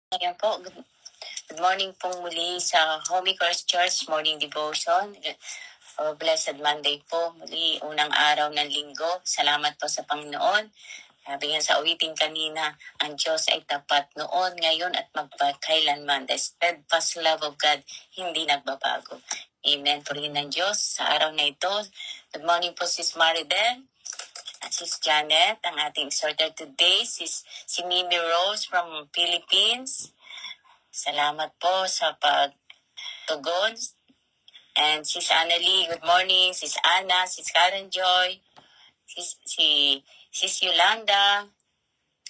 Ngayon po, good morning po muli sa Holy Cross Church Morning Devotion. Blessed Monday po, muli unang araw ng linggo. Salamat po sa Panginoon. Sabi nga sa awitin kanina, ang Diyos ay tapat noon, ngayon at magpakailanman. The steadfast love of God, hindi nagbabago. Amen. Purihin ng Diyos sa araw na ito. Good morning po, Sis Maribel. At Sis Janet, ang ating exhorter today, si Mimi Rose from Philippines. Salamat po sa pagtugon. And Sis Annalie, good morning. Sis Anna, Sis Karen Joy, Sis Yolanda,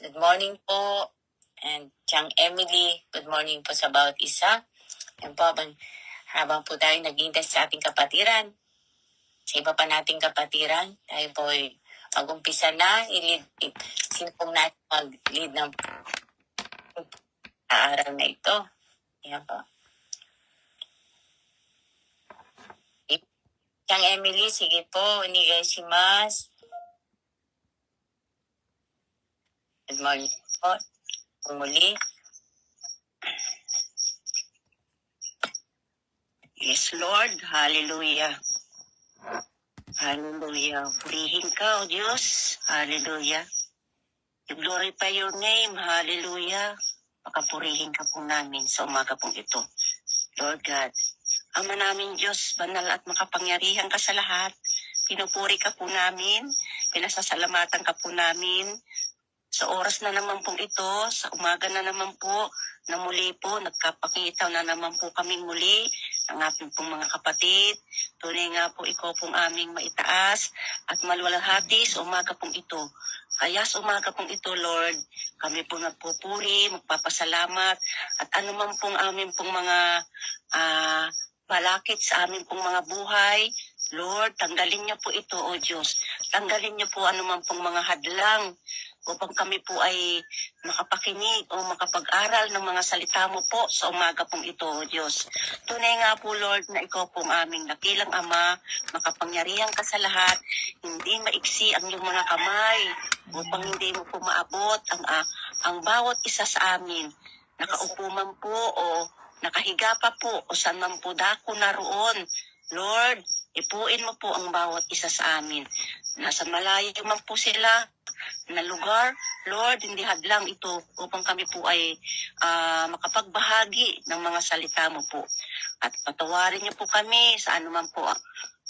good morning po. And Chang Emily, good morning po sa bawat isa. Yan po, habang po tayo naghihintay sa ating kapatiran, sa iba pa nating kapatiran, tayo po ay mag-umpisa na, sino pong natin mag-lead ng araw na ito. Yan po. Chang Emily, sige po, onegaishimasu. Good morning po. Muli. Yes, Lord. Hallelujah. Hallelujah. Purihin ka, O Diyos. Hallelujah. You glorify your name. Hallelujah. Makapurihin ka po namin sa umaga pong ito. Lord God, Ama namin Diyos, banal at makapangyarihan ka sa lahat. Pinupuri ka po namin. Pinasasalamatan ka po namin. Sa oras na naman pong ito, sa umaga na naman po, na muli po, nagkapakita na naman po kami muli ng ating pong mga kapatid. Tunay nga po, ikaw pong aming maitaas at maluwalhati sa umaga pong ito. Kaya sa umaga pong ito, Lord, kami po nagpupuri, magpapasalamat, at anuman pong aming pong mga balakid sa aming pong mga buhay, Lord, tanggalin niyo po ito, O Diyos. Tanggalin niyo po anuman pong mga hadlang upang kami po ay makapakinig o makapag-aral ng mga salita mo po sa umaga pong ito, O Diyos. Tunay nga po, Lord, na ikaw pong aming dakilang Ama, makapangyarihan ka sa lahat, hindi maiksi ang iyong mga kamay upang hindi mo po maabot ang bawat isa sa amin. Nakaupo man po o nakahiga pa po o saan man po dako naroon. Lord, ipuin mo po ang bawat isa sa amin. Nasa malayo man po sila na lugar, Lord, hindi hadlang ito upang kami po ay makapagbahagi ng mga salita mo po. At patawarin niyo po kami sa anuman po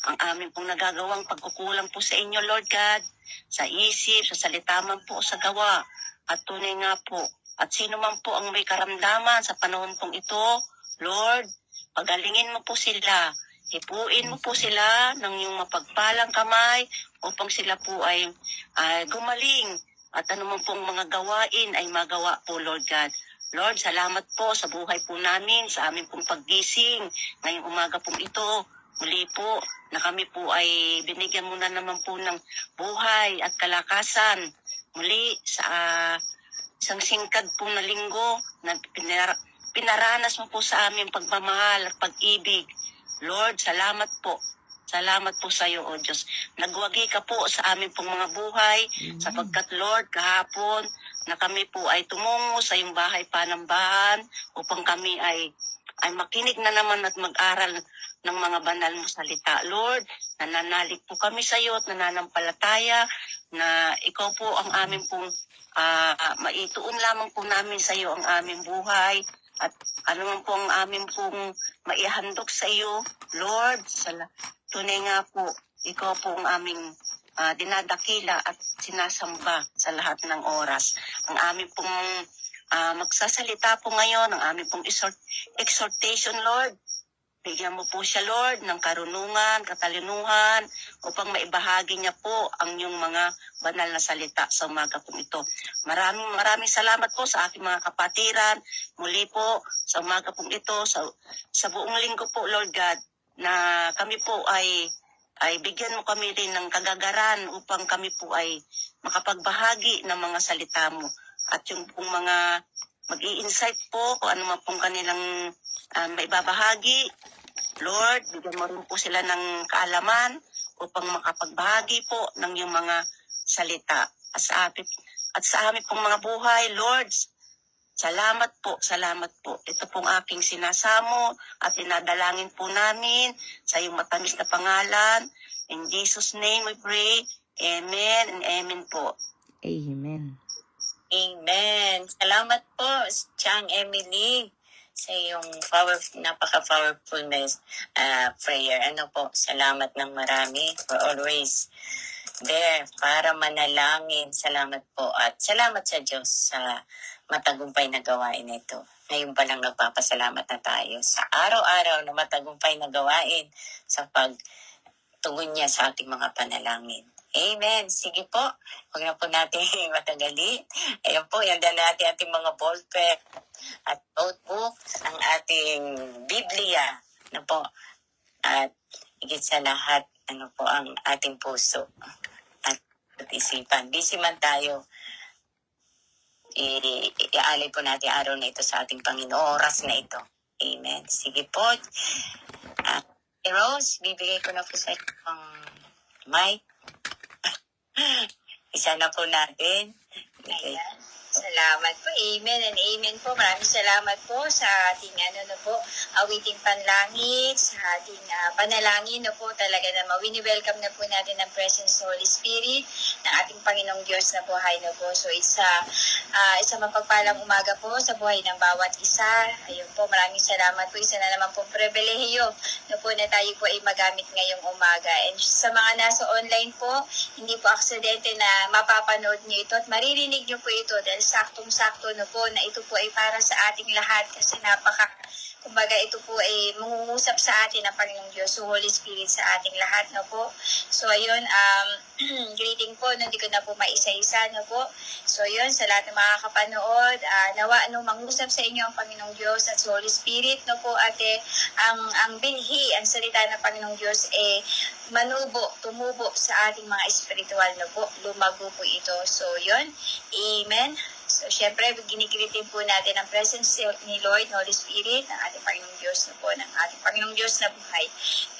ang amin pong nagagawang pagkukulang po sa inyo, Lord God, sa isip, sa salita man po, sa gawa. At tunay nga po, at sino man po ang may karamdaman sa panahon pong ito, Lord, pagalingin mo po sila. Hipuin mo po sila ng iyong mapagpalang kamay upang sila po ay gumaling at anuman pong mga gawain ay magawa po, Lord God. Lord, salamat po sa buhay po namin, sa aming pong paggising ngayong umaga pong ito. Muli po na kami po ay binigyan mo na naman po ng buhay at kalakasan. Muli sa isang singkad pong na linggo na pinaranas mo po sa aming pagmamahal at pag-ibig. Lord, salamat po. Salamat po sa iyo, O Diyos. Nagwagi ka po sa amin pong mga buhay, sapagkat Lord, kahapon na kami po ay tumungo sa iyong bahay panambahan upang kami ay makinig na naman at mag-aral ng mga banal mo salita. Lord, nananalig po kami sa iyo at nananampalataya na ikaw po ang aming pong maituon lamang po namin sa iyo ang aming buhay at anuman po ang aming pong maihandog sa iyo, Lord. Tunay nga po, ikaw po ang aming dinadakila at sinasamba sa lahat ng oras. Ang aming pong magsasalita po ngayon, ang aming pong exhortation, Lord. Bigyan mo po siya, Lord, ng karunungan, katalinuhan, upang maibahagi niya po ang iyong mga banal na salita sa umaga pong ito. Maraming salamat po sa aking mga kapatiran. Muli po, sa umaga pong ito, sa buong linggo po, Lord God, na kami po ay bigyan mo kami rin ng kagagaran upang kami po ay makapagbahagi ng mga salita mo. At yung pong mga mag-i-insight po kung ano man pong kanilang maibabahagi, Lord, bigyan mo rin po sila ng kaalaman upang makapagbahagi po ng iyong mga salita. At sa amin pong mga buhay, Lord, Salamat po, salamat po. Ito pong aking sinasamo at dinadalangin po namin sa iyong matamis na pangalan. In Jesus' name we pray. Amen and amen po. Amen. Amen. Salamat po, Chang Emily, sa iyong napaka-powerful prayer. Ano po, salamat ng marami for always there para manalangin. Salamat po at salamat sa Diyos sa matagumpay na gawain ito. Ngayon pa lang nagpapasalamat na tayo sa araw-araw na matagumpay na gawain sa pagtugon niya sa ating mga panalangin. Amen. Sige po. Huwag na po natin matagali. Ayan po, yan na natin ating mga ballpen at notebook, ang ating Biblia. Ano po? At higit sa lahat, ano po ang ating puso at isipan. Busy man tayo, iaalay po natin araw na ito sa ating Panginoon, oras na ito. Amen. Sige po. Rose, bibigay ko na po sa itong mic. Isa na po natin. Okay. Ayan. Salamat po. Amen and amen po. Maraming salamat po sa ating awiting panlangit, sa ating panalangin po talaga na wini-welcome na po natin ang presence ng Holy Spirit ng ating Panginoong Diyos na buhay na po. So isa mapagpalang umaga po sa buhay ng bawat isa. Ayun po, maraming salamat po. Isa na naman po pribilehiyo na po na tayo po ay magamit ngayong umaga. And sa mga nasa online po, hindi po aksidente na mapapanood niyo ito at maririnig niyo po ito dahil saktong-sakto na po na ito po ay para sa ating lahat kasi kumbaga ito po ay mangungusap sa atin ang Panginoong Diyos, so Holy Spirit sa ating lahat na po. So ayun, greeting po, hindi ko na po maisa-isa na po. So ayun, sa lahat ng mga kapanood, nawa mangusap sa inyo ang Panginoong Diyos at sa Holy Spirit no po ate, ang binhi, ang salita ng Panginoong Diyos tumubo sa ating mga espiritual na po, lumago po ito. So yun, amen. So, syempre, ginikritin po natin ang presence ni Lord, Holy Spirit, ng ating Panginoong Diyos na po, ng ating Panginoong Diyos na buhay.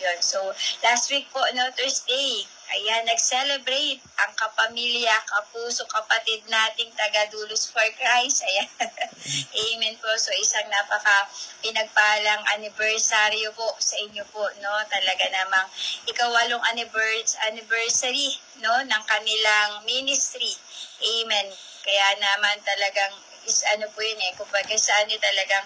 Yun. So, last week po, Thursday, ayan, nag-celebrate ang kapamilya, kapuso, kapatid nating taga-Dulos for Christ. Ayan. Amen po. So, isang pinagpalang anniversary po sa inyo po, no? Talaga namang ikawalong anniversary, no? Ng kanilang ministry. Amen. Kaya naman talagang po yun kumbaga talagang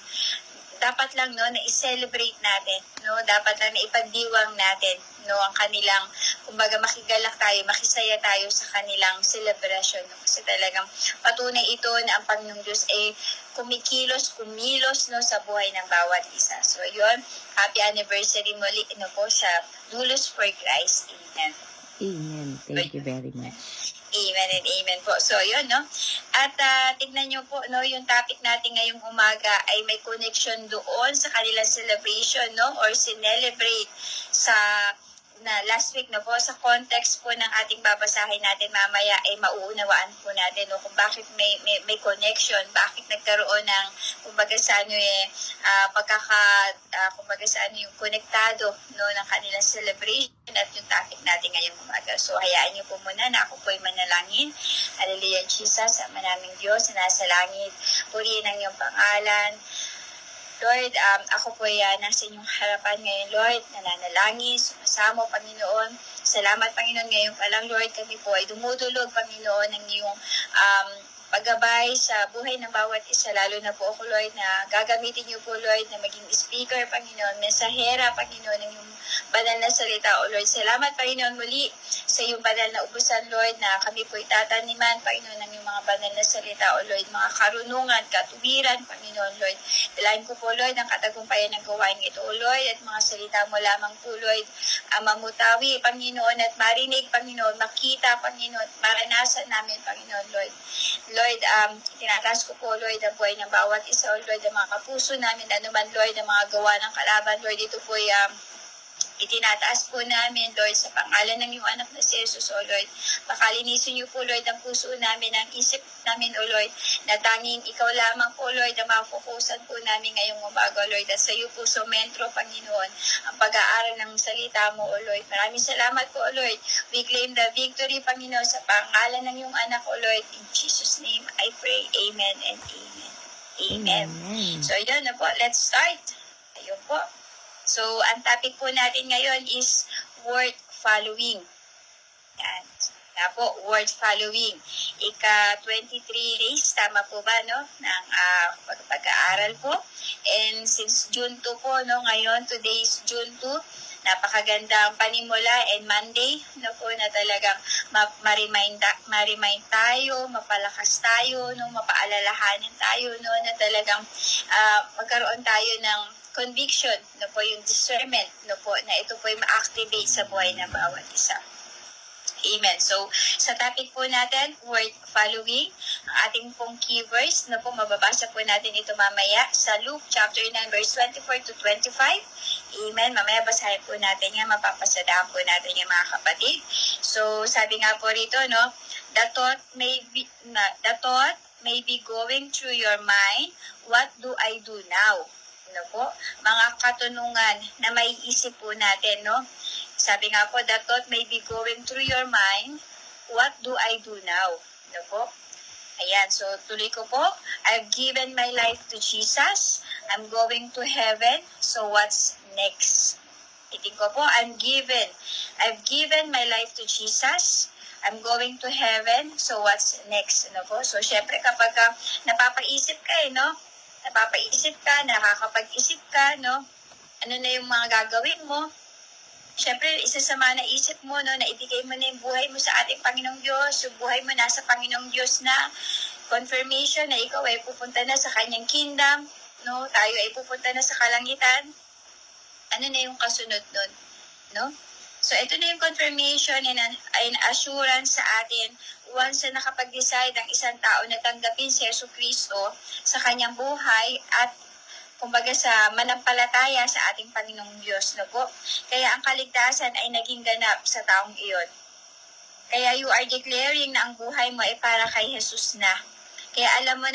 dapat lang no na i-celebrate natin, no, dapat lang na ipagdiwang natin no ang kanilang kumbaga makigalak tayo, makisaya tayo sa kanilang celebration no? Kasi talagang patunay ito na ang Panginoong Diyos ay kumilos no sa buhay ng bawat isa. So yun, happy anniversary muli no po sa Dulos for Christ. Amen. Amen. Thank you very much. Amen and amen po. So, yun, no? At tignan nyo po, no, yung topic natin ngayong umaga ay may connection doon sa kanilang celebration, no? Or celebrate sa last week na po, sa context po ng ating babasahin natin mamaya ay mauunawaan po natin no, kung bakit may connection, bakit nagkaroon ng kumbaga kumbaga yung konektado no ng kanilang celebration at yung topic natin ngayong umaga. So hayaan niyo po muna na ako po ay manalangin. Hallelujah Jesus, Ama naming Diyos na nasa langit, purihin ang iyong pangalan. Lord, ako po nasa inyong harapan ngayon, Lord, nananalangin, sumasamo, Panginoon. Salamat, Panginoon, ngayon pa lang, Lord, kami po ay dumudulog, Panginoon, ng iyong paggabay sa buhay ng bawat isa, lalo na po ako, Lord, na gagamitin niyo po, Lord, na maging speaker, Panginoon, mensahera, Panginoon, ng iyong banal na salita, O Lord. Salamat, Panginoon, muli sa iyong banal na ubusan, Lord, na kami po itataniman, Panginoon, ng iyong mga banal na salita, O Lord, mga karunungan, katuwiran, Panginoon, Lord. Dalayan ko po, Lord, ang katagumpayan ng gawain ito, O Lord, at mga salita mo lamang po, Lord, mamutawi, Panginoon, at marinig, Panginoon, makita, Panginoon, maranasan namin, Panginoon, Lord. Lord, tinataas ko po, Lord, ang buhay ng bawat isa, O Lord, ang mga kapuso namin, anuman, Lord, ang mga gawa ng kalaban, Lord, ito po itinataas po namin, Lord, sa pangalan ng iyong anak na si Jesus, O Lord. Pakalinisin niyo po, Lord, ang puso namin, ang isip namin, O Lord, na tanging ikaw lamang po, Lord, ang makukusan po namin ngayong umaga, Lord. At sa iyo po, sumentro, Panginoon, ang pag-aaral ng salita mo, O Lord. Maraming salamat po, O Lord. We claim the victory, Panginoon, sa pangalan ng iyong anak, O Lord. In Jesus' name, I pray. Amen and amen. Amen. Amen. So, yun na po. Let's start. Ayun po. So, ang topic po natin ngayon is word following. Yan. Na po, word following. Ika-23 days, tama po ba, no? Ng pag-aaral po. And since June 2 po, no? Ngayon, today is June 2. Napakagandang panimula and Monday, no po, na talagang ma-remind tayo, mapalakas tayo, no? Mapaalalahanan tayo, no? Na talagang magkaroon tayo ng conviction, no po, yung discernment, no po, na ito po ay ma-activate sa buhay ng bawat isa. Amen. So, sa topic po natin, word following, ang ating pong key verse, na po, mababasa po natin ito mamaya sa Luke chapter 9, verse 24 to 25. Amen. Mamaya basahin po natin yan, mapapasadaan po natin yung mga kapatid. So, sabi nga po rito, no, the thought may be going through your mind, what do I do now? No po, mga katanungan na may isip po natin, no? Sabi nga po, the thought may be going through your mind, what do I do now? No po? Ayan, so tuloy ko po, I've given my life to Jesus, I'm going to heaven, so what's next? Itin ko po, I've given my life to Jesus, I'm going to heaven, so what's next? No po? So syempre kapag napapaisip ka no? Napapaisip ka, nakakapag-isip ka, no? Ano na yung mga gagawin mo? Siyempre, isasama na isip mo, no, na ibigay mo na yung buhay mo sa ating Panginoong Diyos, yung buhay mo nasa Panginoong Diyos na, confirmation na ikaw ay pupunta na sa Kanyang kingdom, no, tayo ay pupunta na sa kalangitan. Ano na yung kasunod nun, no? So, ito na yung confirmation and assurance sa atin once na nakapag-decide ang isang tao na tanggapin si Yesu Cristo sa kanyang buhay at kumbaga sa manampalataya sa ating Panginoong Diyos, no po? Kaya ang kaligtasan ay naging ganap sa taong iyon. Kaya you are declaring na ang buhay mo ay para kay Jesus na. Kaya alam mo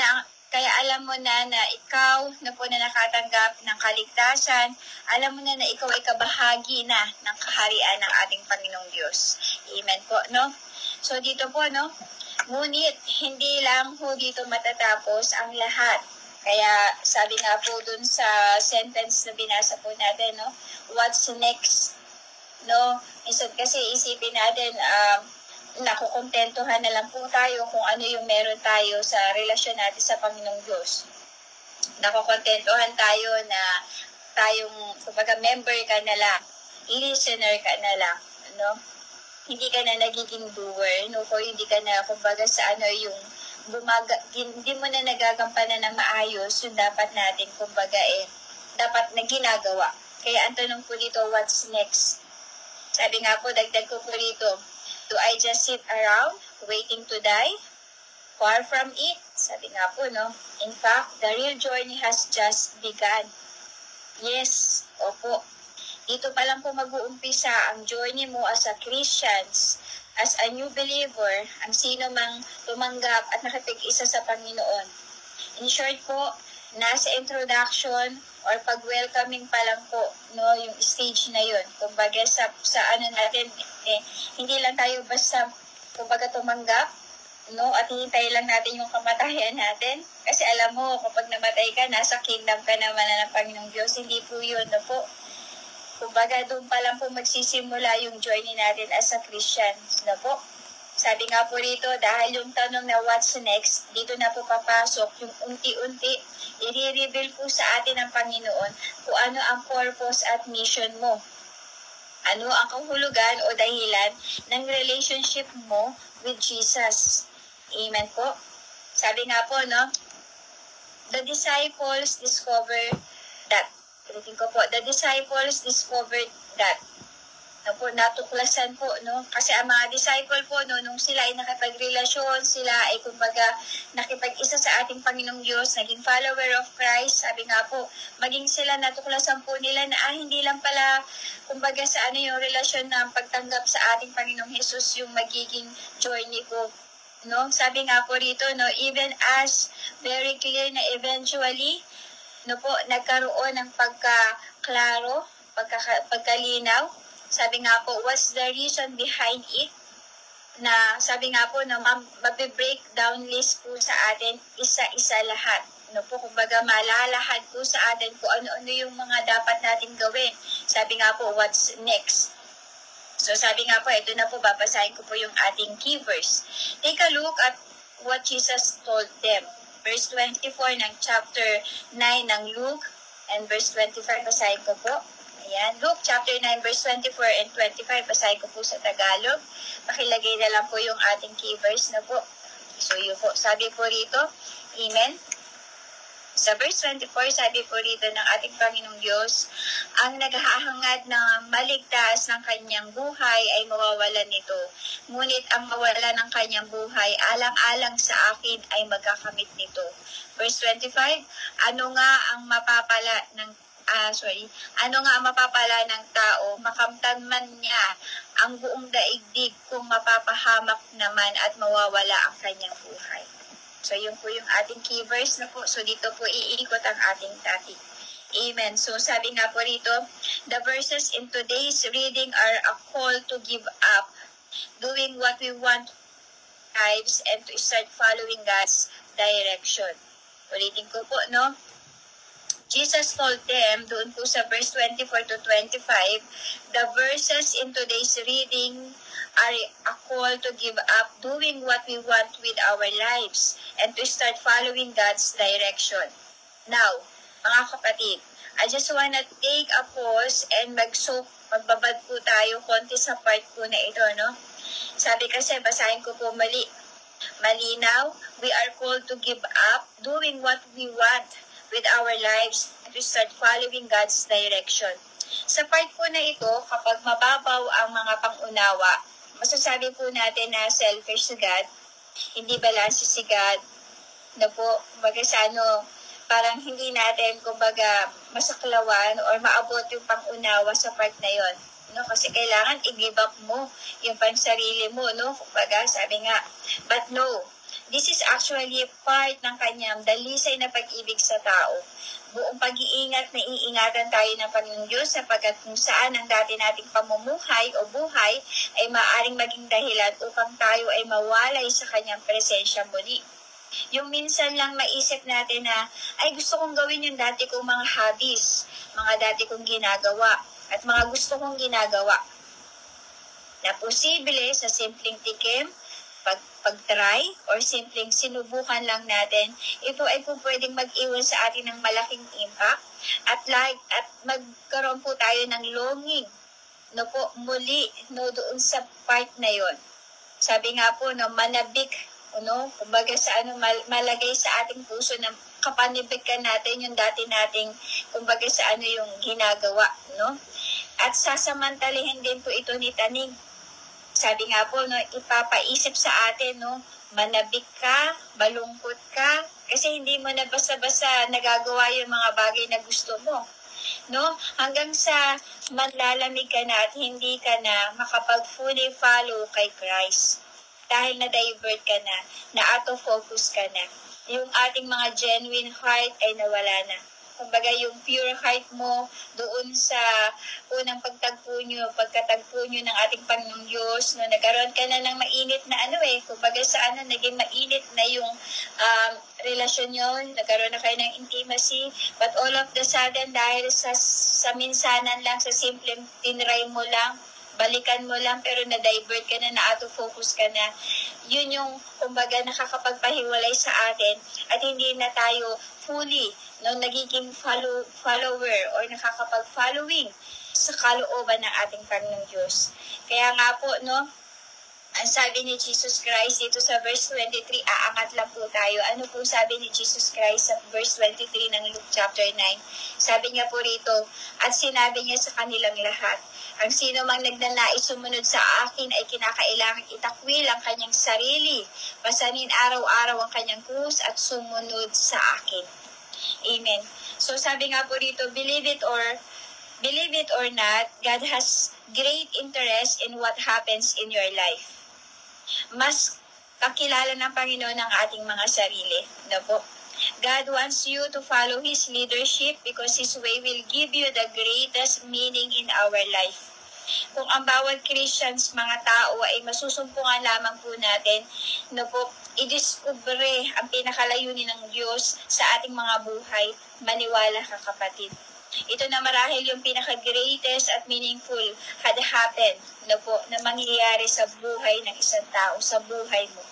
na ikaw na po na nakatanggap ng kaligtasan, alam mo na ikaw ay kabahagi na ng kaharian ng ating Panginoong Diyos. Amen po, no? So dito po, no? Ngunit hindi lang po dito matatapos ang lahat. Kaya sabi nga po dun sa sentence na binasa po natin, no? What's next? No? Minsan kasi isipin natin, nakukontentuhan na lang po tayo kung ano yung meron tayo sa relasyon natin sa Panginoong Diyos. Nakukontentuhan tayo na tayong, kumbaga, member ka na lang, listener ka na lang, no? Hindi ka na nagiging doer, no? O hindi ka na, kumbaga, sa ano yung hindi mo na nagagampanan ng maayos yung dapat natin, kumbaga, dapat na ginagawa. Kaya ang tanong po dito, what's next? Sabi nga po, dagdag ko po dito, do I just sit around waiting to die? Far from it. Sabi nga po, no? In fact, the real journey has just begun. Yes, opo. Dito pa lang po mag-uumpisa ang journey mo as a Christians, as a new believer, ang sino mang tumanggap at nakipag-isa sa Panginoon. In short po, nasa introduction or pag-welcoming pa lang po, no, yung stage na yun. Kumbaga sa ano natin, hindi lang tayo basta, kumbaga, tumanggap, no, at hintay lang natin yung kamatayan natin. Kasi alam mo, kapag namatay ka, nasa kingdom ka naman na ng Panginoong Diyos. Hindi po yun, no po. Kumbaga, doon pa lang po magsisimula yung journey natin as a Christian, no po. Sabi nga po rito, dahil yung tanong na what's next, dito na po papasok yung unti-unti, i-reveal po sa atin ng Panginoon kung ano ang purpose at mission mo. Ano ang kahulugan o dahilan ng relationship mo with Jesus. Amen po. Sabi nga po, no, the disciples discovered that. Ulitin ko po, the disciples discovered that. Natuklasan po, no? Kasi ang mga disciple po, no, nung sila ay nakipagrelasyon, sila ay kumbaga nakipag-isa sa ating Panginoong Diyos, naging follower of Christ, sabi nga po, maging sila natuklasan po nila na hindi lang pala kumbaga sa ano yung relasyon ng pagtanggap sa ating Panginoong Jesus yung magiging journey ko. No? Sabi nga po rito, no, even as very clear na eventually, no po, nagkaroon ng pagkaklaro, pagkalinaw. Sabi nga po, what's the reason behind it? Na sabi nga po, no, mabibreak down list po sa atin, isa-isa lahat. No po, kumbaga malalahad po sa atin kung ano-ano yung mga dapat natin gawin. Sabi nga po, what's next? So sabi nga po, ito na po, babasahin ko po yung ating key verse. Take a look at what Jesus told them. Verse 24 ng chapter 9 ng Luke and verse 25, basahin ko po. Ayan, Luke chapter 9 verse 24 and 25, basahin ko po sa Tagalog. Pakilagay na lang po yung ating key verse na po. So yun po, sabi po rito, Amen. Sa verse 24, sabi po rito ng ating Panginoong Diyos, ang naghahangad na maligtas ng kanyang buhay ay mawawalan nito. Ngunit ang mawala ng kanyang buhay, alang-alang sa akin ay magkakamit nito. Verse 25, ano nga ang mapapala ng tao, makamtan man niya ang buong daigdig kung mapapahamak naman at mawawala ang kanyang buhay. So, yun po yung ating key verse na po. So, dito po iikot ang ating topic. Amen. So, sabi nga po rito, the verses in today's reading are a call to give up doing what we want lives and to start following God's direction. Ulitin ko po, no? Jesus told them, doon po sa verse 24 to 25, the verses in today's reading are a call to give up doing what we want with our lives and to start following God's direction. Now, mga kapatid, I just wanna take a pause and magbabad po tayo konti sa part po na ito, no? Sabi kasi, basahin ko po malinaw, we are called to give up doing what we want with our lives and to start following God's direction. Sa part po na ito, kapag mababaw ang mga pangunawa, masasabi po natin na selfish si God, hindi balanse si God, na po, kumbaga sa parang hindi natin, kumbaga, masaklawan or maabot yung pangunawa sa part na yon. No? Kasi kailangan i-give up mo yung pansarili mo, no? Kumbaga, sabi nga, but no, this is actually part ng kanyang dalisay na pag-ibig sa tao. Buong pag-iingat na iingatan tayo ng Panginoon Diyos sapagkat kung saan ang dati nating pamumuhay o buhay ay maaaring maging dahilan upang tayo ay mawalay sa kanyang presensya muli. Yung minsan lang maisip natin na, ay gusto kong gawin yung dati kong mga hobbies, mga dati kong ginagawa, at mga gusto kong ginagawa. Na posible sa simpleng tikim, pag-try or simpleng sinubukan lang natin, ito ay po pwedeng mag-iwan sa atin ng malaking impact at magkaroon po tayo ng longing no po muli no doon sa part na yon. Sabi nga po no, manabik no, kumbaga sa malagay sa ating puso na kapanibikan natin yung dati nating kumbaga sa yung ginagawa, no? At sasamantalihin din po ito ni Taning. Sabi nga po, no, ipapaisip sa atin, no, manabik ka, malungkot ka, kasi hindi mo na basta-basta nagagawa yung mga bagay na gusto mo. No? Hanggang sa manlalamig ka na at hindi ka na makapag-fully follow kay Christ. Dahil na-divert ka na out of focus ka na. Yung ating mga genuine heart ay nawala na. Kumbaga yung pure heart mo doon sa unang pagkatagpo nyo ng ating Panginoong Diyos, no, nagkaroon ka na ng mainit na kumbaga sa naging mainit na yung relasyon nyo, nagkaroon na kayo ng intimacy, but all of the sudden, dahil sa minsanan lang, sa simpleng tinry mo lang, balikan mo lang, pero na-divert ka na out of focus ka na, yun yung, kumbaga, nakakapagpahiwalay sa atin, at hindi na tayo fully, no, nagiging follower or nakakapag-following sa kalooban ng ating Panginoong Diyos. Kaya nga po, no, ang sabi ni Jesus Christ dito sa verse 23, aangat lang po tayo. Ano po sabi ni Jesus Christ sa verse 23 ng Luke chapter 9? Sabi niya po rito, at sinabi niya sa kanilang lahat, ang sino mang nagnanais sumunod sa akin ay kinakailangang itakwil ang kanyang sarili, pasanin araw-araw ang kanyang krus at sumunod sa akin. Amen. So sabi nga po rito, believe it or not, God has great interest in what happens in your life. Mas kakilala ng Panginoon ang ating mga sarili. No po? God wants you to follow His leadership because His way will give you the greatest meaning in our life. Kung ang bawat Christians, mga tao, ay masusumpungan lamang po natin, no po, idiskubre ang pinakalayunin ng Diyos sa ating mga buhay, maniwala ka kapatid. Ito na marahil yung pinaka-greatest at meaningful had happened, no po, na mangyayari sa buhay ng isang tao, sa buhay mo.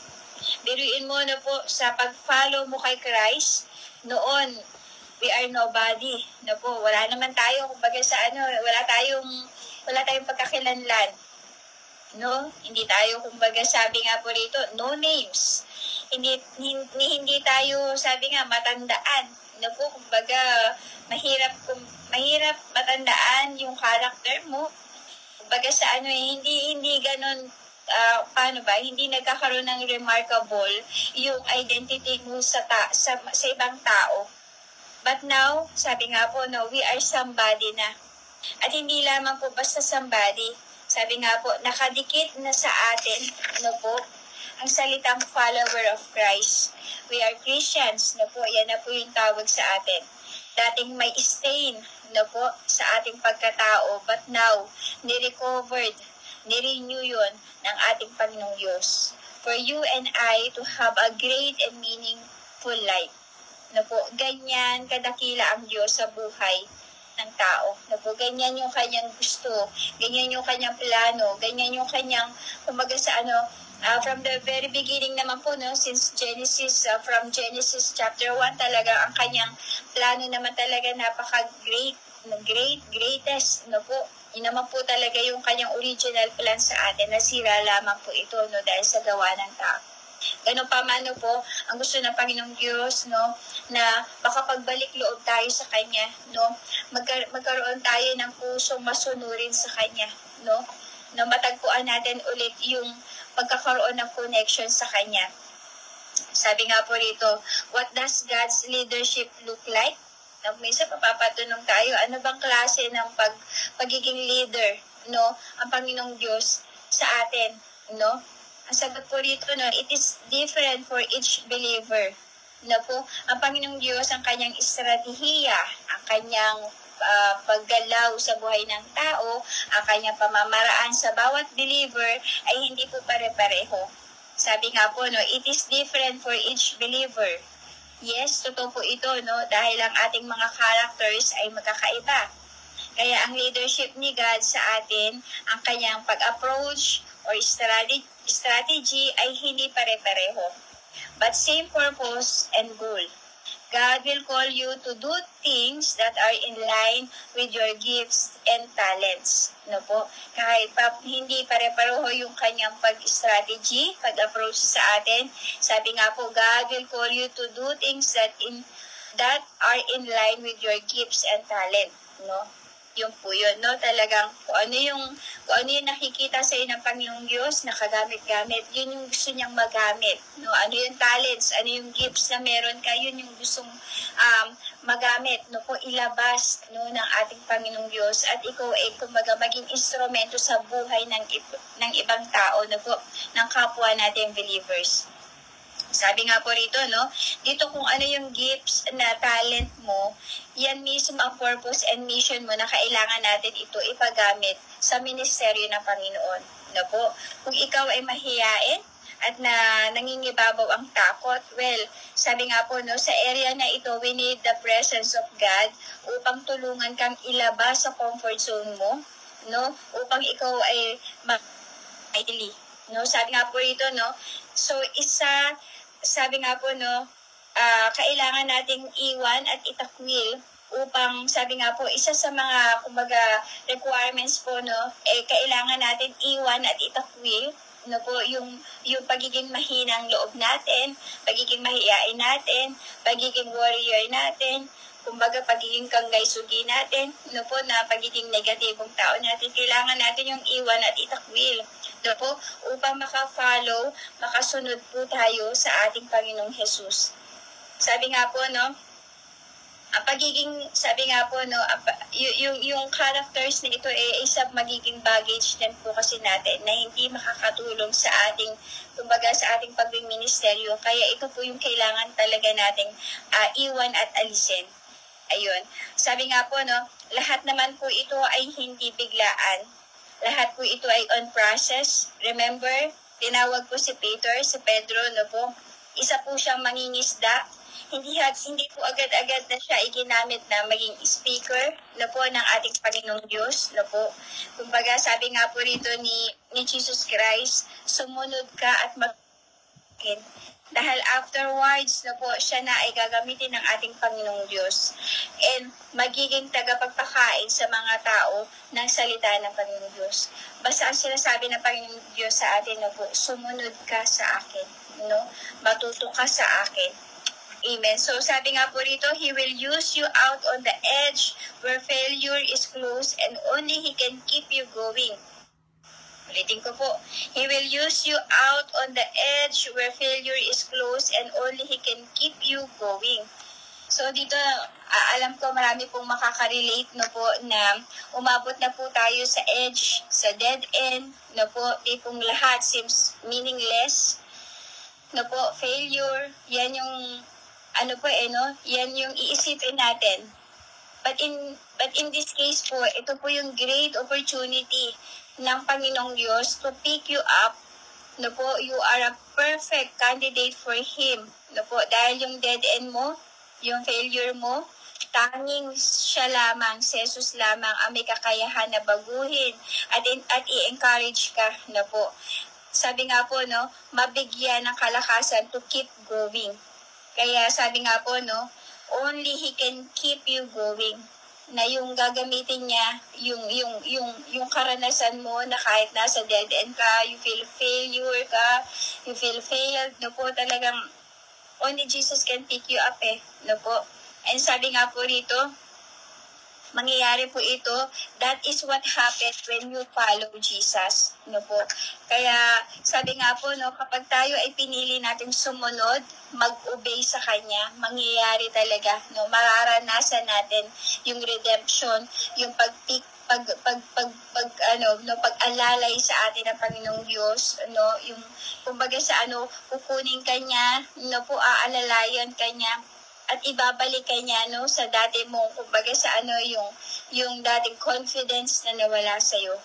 Biruin mo na po, sa pag-follow mo kay Christ, noon, we are nobody, no po, wala naman tayo, kumbaga sa wala tayong pagkakilanlan, no? Hindi tayo, kumbaga sabi nga po rito, no names. Hindi tayo, sabi nga, matandaan, no po, kumbaga, mahirap matandaan yung character mo. Kumbaga sa hindi ganun, hindi nagkakaroon ng remarkable yung identity mo sa ibang tao. But now, sabi nga po, no, we are somebody na. At hindi lamang po basta somebody. Sabi nga po, nakadikit na sa atin, no po, ang salitang follower of Christ. We are Christians, no po, yan na po yung tawag sa atin. Dating may stain, no po, sa ating pagkatao, but now, ni-recovered, ni-renew yun ng ating Panginoong Diyos. For you and I to have a great and meaningful life. No po, ganyan kadakila ang Diyos sa buhay ng tao. No po, ganyan yung kanyang gusto, ganyan yung kanyang plano, ganyan yung kanyang, kumbaga sa from the very beginning naman po, no, since Genesis, from Genesis chapter 1 talaga, ang kanyang plano naman talaga napaka-great, greatest, no po. Yun naman po talaga yung kanyang original plan sa atin, nasira lamang po ito, no, dahil sa gawa ng tao. Ganun pa man po, ang gusto ng Panginoong Diyos, no, na makapagbalik loob tayo sa Kanya, no, magkaroon tayo ng pusong masunurin sa Kanya, no, na matagpuan natin ulit yung pagkakaroon ng connection sa Kanya. Sabi nga po rito, what does God's leadership look like? Minsan papapatunong tayo, ano bang klase ng pagiging leader, no, ang Panginoong Diyos sa atin, no? Ang sagot po rito, no, it is different for each believer. No po, ang Panginoong Diyos, ang kanyang estratehiya, ang kanyang paggalaw sa buhay ng tao, ang kanyang pamamaraan sa bawat believer ay hindi po pare-pareho. Sabi nga po, no, it is different for each believer. Yes, totoo po ito, no, dahil ang ating mga characters ay magkakaiba. Kaya ang leadership ni God sa atin, ang kanyang pag-approach or strategy ay hindi pare-pareho. But same purpose and goal. God will call you to do things that are in line with your gifts and talents. No po? Kahit hindi pare-pareho yung kanyang pag-strategy, pag-approach sa atin, sabi nga po, God will call you to do things that are in line with your gifts and talent. No? Yung po yun, no? Talagang kung ano yung nakikita sa iyo ng Panginoong Diyos, nakagamit-gamit, yun yung gusto niyang magamit. No? Ano yung talents, ano yung gifts na meron ka, yun yung gustong magamit, no po, ilabas, no, ng ating Panginoong Diyos, at ikaw ay kumbaga maging instrumento sa buhay ng ibang tao, no po, ng kapwa natin believers. Sabi nga po rito, no, dito kung ano yung gifts na talent mo, yan mismo ang purpose and mission mo na kailangan natin ito ipagamit sa ministeryo ng Panginoon. No po, kung ikaw ay mahiyain at nangingibabaw ang takot, well, sabi nga po, no, sa area na ito, we need the presence of God upang tulungan kang ilabas sa comfort zone mo, no, upang ikaw ay mightily. No, sabi nga po rito, no, so sabi nga po, no, kailangan nating iwan at itakwil upang, sabi nga po, isa sa mga, kumbaga, requirements po, no, kailangan natin iwan at itakwil, no po, yung pagiging mahinang loob natin, pagiging mahiyain natin, pagiging warrior natin, kumbaga, pagiging kanggay-sugi natin, no po, na pagiging negatibong tao natin, kailangan natin yung iwan at itakwil, no po, upang makafollow, makasunod po tayo sa ating Panginoong Jesus. Sabi nga po, no, sabi nga po, no, yung characters na ito isang magiging baggage din po kasi natin na hindi makakatulong sa ating, kumbaga, sa ating pagministeryo. Kaya ito po yung kailangan talaga nating iwan at alisin. Ayun. Sabi nga po, no, lahat naman po ito ay hindi biglaan. Lahat po ito ay on process. Remember, tinawag po si Pedro, no po, isa po siyang mangingisda. Hindi po agad-agad na siya iginamit na maging speaker na po ng ating Panginoong Diyos na po. Kumbaga sabi nga po rito ni Jesus Christ, sumunod ka at mag-akin. Dahil afterwards na po siya na ay gagamitin ng ating Panginoong Diyos and magiging tagapagpakain sa mga tao ng salita ng Panginoong Diyos. Basta ang sinasabi ng Panginoong Diyos sa atin na po, sumunod ka sa akin, no? Matuto ka sa akin. Amen. So sabi nga po rito, He will use you out on the edge where failure is close and only He can keep you going. Ulitin ko po. He will use you out on the edge where failure is close and only He can keep you going. So dito, alam ko marami pong makaka-relate no po na umabot na po tayo sa edge, sa dead end, no po, tipong lahat seems meaningless. No po, failure, yan yung yan yung iisipin natin. But in this case po, ito po yung great opportunity ng Panginoong Diyos to pick you up. No po, you are a perfect candidate for Him. No po, dahil yung dead end mo, yung failure mo, tanging siya lamang, si Jesus lamang ang may kakayahan na baguhin at i-encourage ka na po. Sabi nga po, no, mabigyan ng kalakasan to keep going. Kaya sabi nga po, no, only He can keep you going. Na yung gagamitin niya, yung karanasan mo na kahit nasa dead end ka, you feel failure ka, you feel failed, no po, talagang only Jesus can pick you up no po. And sabi nga po rito, mangyayari po ito, that is what happens when you follow Jesus, no po. Kaya sabi nga po, no, kapag tayo ay pinili natin sumunod, mag-obey sa Kanya, mangyayari talaga, no, mararanasan natin yung redemption, yung pag-alalay sa atin ng Panginoong Diyos, no, yung kumbaga sa kukunin Kanya, no po, aalalayan Kanya, at ibabalik kanya no sa dati mong kumbaga sa yung dating confidence na nawala sa iyo.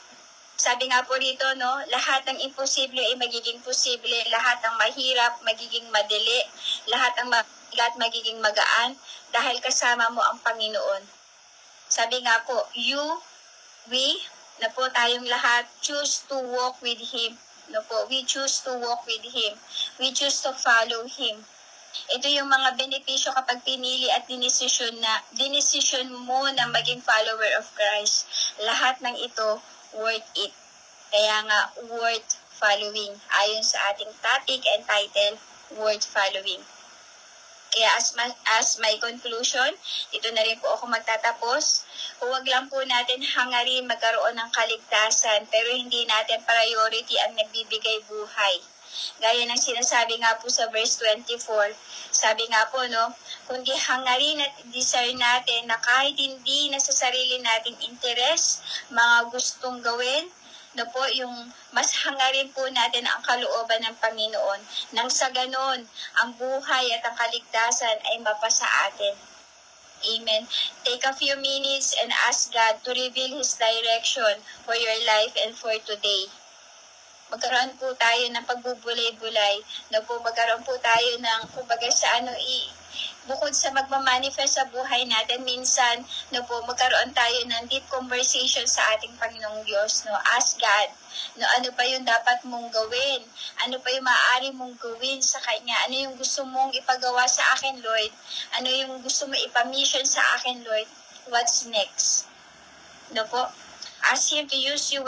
Sabi nga po rito no, lahat ng imposible ay magiging posible, lahat ng mahirap magiging madali, lahat ng mabigat magiging magaan dahil kasama mo ang Panginoon. Sabi nga po, we na po tayong lahat choose to walk with Him. No po, we choose to walk with Him. We choose to follow Him. Ito yung mga benepisyo kapag pinili at dinesisyon mo na maging follower of Christ. Lahat ng ito, worth it. Kaya nga, worth following. Ayon sa ating topic and title, worth following. Kaya as my conclusion, ito na rin po ako magtatapos. Huwag lang po natin hangarin magkaroon ng kaligtasan, pero hindi natin priority ang nagbibigay buhay. Gaya ng sinasabi nga po sa verse 24, sabi nga po, no, kundi hangarin at desire natin na kahit hindi na sa sarili nating interes, mga gustong gawin, no po, yung mas hangarin po natin ang kalooban ng Panginoon, nang sa ganon, ang buhay at ang kaligtasan ay mapasa atin. Amen. Take a few minutes and ask God to reveal His direction for your life and for today. Magkaroon po tayo ng pagbubulay-bulay, no po, magkaroon po tayo ng, kumbaga sa bukod sa magmamanifest sa buhay natin, minsan, no po, magkaroon tayo ng deep conversation sa ating Panginoong Diyos, no, ask God, no, ano pa yung dapat mong gawin, ano pa yung maaari mong gawin sa Kanya, ano yung gusto mong ipagawa sa akin, Lord, ano yung gusto mong ipamisyon sa akin, Lord, what's next, no po, ask Him to use you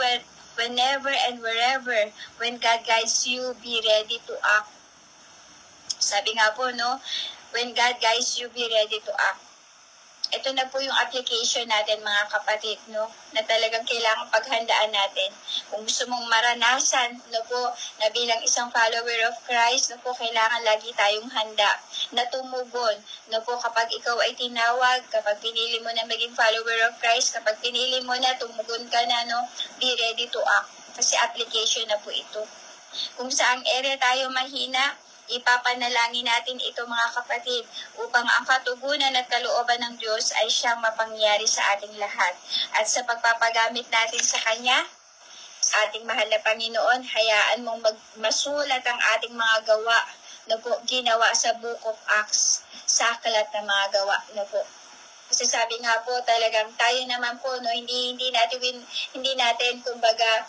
whenever and wherever, when God guides you, be ready to act. Sabi nga po, no, when God guides you, be ready to act. Ito na po yung application natin, mga kapatid, no, na talagang kailangan paghandaan natin. Kung gusto mong maranasan, no po, na bilang isang follower of Christ, no po, kailangan lagi tayong handa na tumugon, no po, kapag ikaw ay tinawag, kapag pinili mo na maging follower of Christ, kapag pinili mo na, tumugon ka na, no, be ready to act. Kasi application na po ito. Kung saang area tayo mahina, ipapanalangin natin ito, mga kapatid, upang ang katugunan at kalooban ng Diyos ay siyang mapangyari sa ating lahat. At sa pagpapagamit natin sa Kanya, ating mahal na Panginoon, hayaan mong masulat ang ating mga gawa na po ginawa sa Book of Acts, sa aklat ng mga gawa na po. Kasi sabi nga po talagang tayo naman po no hindi natin kumbaga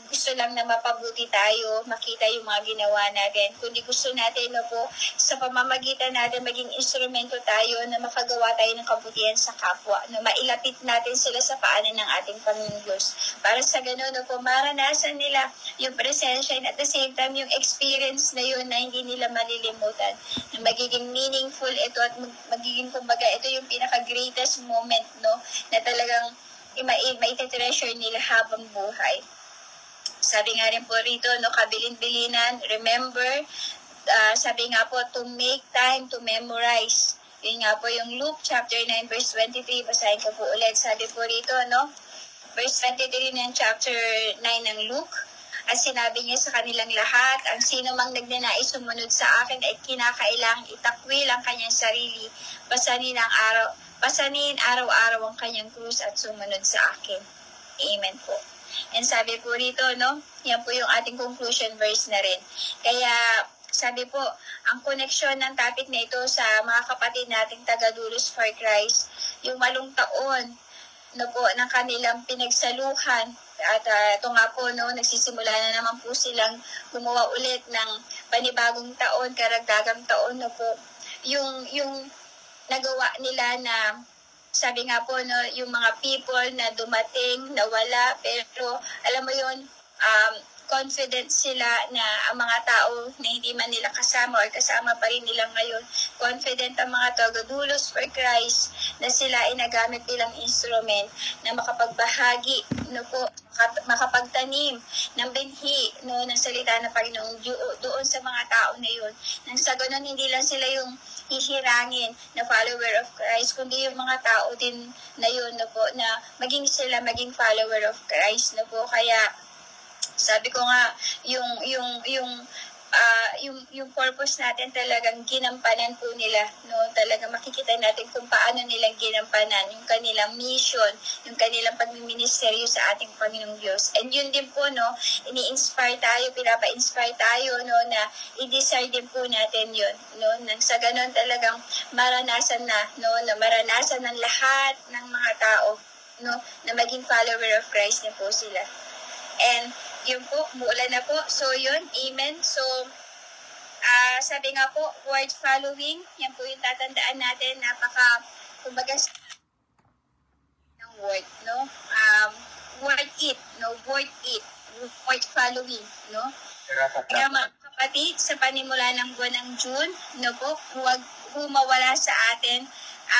gusto lang na mapabuti tayo, makita yung mga ginawa natin. Kundi gusto natin no po sa pamamagitan natin maging instrumento tayo na makagawa tayo ng kabutihan sa kapwa, na mailapit natin sila sa paanan ng ating Panginoong Diyos. Para sa gano'n no po maranasan nila yung presensya and at the same time yung experience na yun na hindi nila malilimutan. Na magiging meaningful ito at magiging kumbaga ito yung pinaka-greatest moment no na talagang maite-treasure nila habang buhay. Sabi nga rin po rito, no, kabilin-bilinan, remember, sabi nga po, to make time to memorize. Yun nga po yung Luke chapter 9 verse 23, basahin ko po ulit. Sabi po rito, no, verse 23 ng chapter 9 ng Luke, at sinabi niya sa kanilang lahat, ang sino mang nagnanais sumunod sa akin ay kinakailangang itakwil ang kanyang sarili, pasanin araw-araw ang kanyang krus at sumunod sa akin. Amen po. And sabi po rito, no, yan po yung ating conclusion verse na rin. Kaya, sabi po, ang koneksyon ng topic na ito sa mga kapatid nating taga-Dulos for Christ, yung walong taon, no po, ng kanilang pinagsaluhan. At ito nga po, no, nagsisimula na naman po silang gumawa ulit ng panibagong taon, karagdagang taon, no po, yung nagawa nila na sabi nga po, no, yung mga people na dumating, nawala, pero alam mo yun, confident sila na ang mga tao na hindi man nila kasama or kasama pa rin nila ngayon, confident ang mga taga-Dulos for Christ na sila ay nagamit bilang instrument na makapagbahagi, no po, makapagtanim ng binhi no, ng salita ng Panginoong doon sa mga tao na yun. Nang sa ganun, hindi lang sila yung hihirangin na follower of Christ, kundi yung mga tao din na yun na po, na maging follower of Christ na po. Kaya sabi ko nga, yung purpose natin talagang ginampanan po nila, no? Talagang makikita natin kung paano nilang ginampanan yung kanilang mission, yung kanilang pagmiministeryo sa ating Panginoong Diyos. And yun din po, no, ini-inspire tayo, pinapa-inspire tayo, no, na i-desire din po natin yun, no? Nang sa ganun talagang maranasan ng lahat ng mga tao, no, na maging follower of Christ na po sila. And yun po, muulan na po. So yun, amen. So, sabi nga po, word following, yan po yung tatandaan natin, kumbaga, ng word, no? Word it, no? Word it, word following, no? Kaya mga kapatid, sa panimula ng buwan ng June, no po, huwag humawala sa atin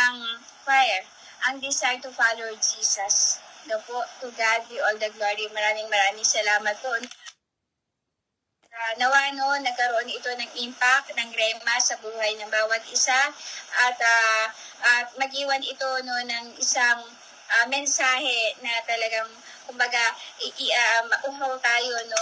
ang fire, ang desire to follow Jesus. No po, to God be all the glory. Maraming salamat po. Nawa no, nagkaroon ito ng impact ng Rema sa buhay ng bawat isa at mag-iwan ito no ng isang mensahe na talagang kumbaga mauhaw tayo no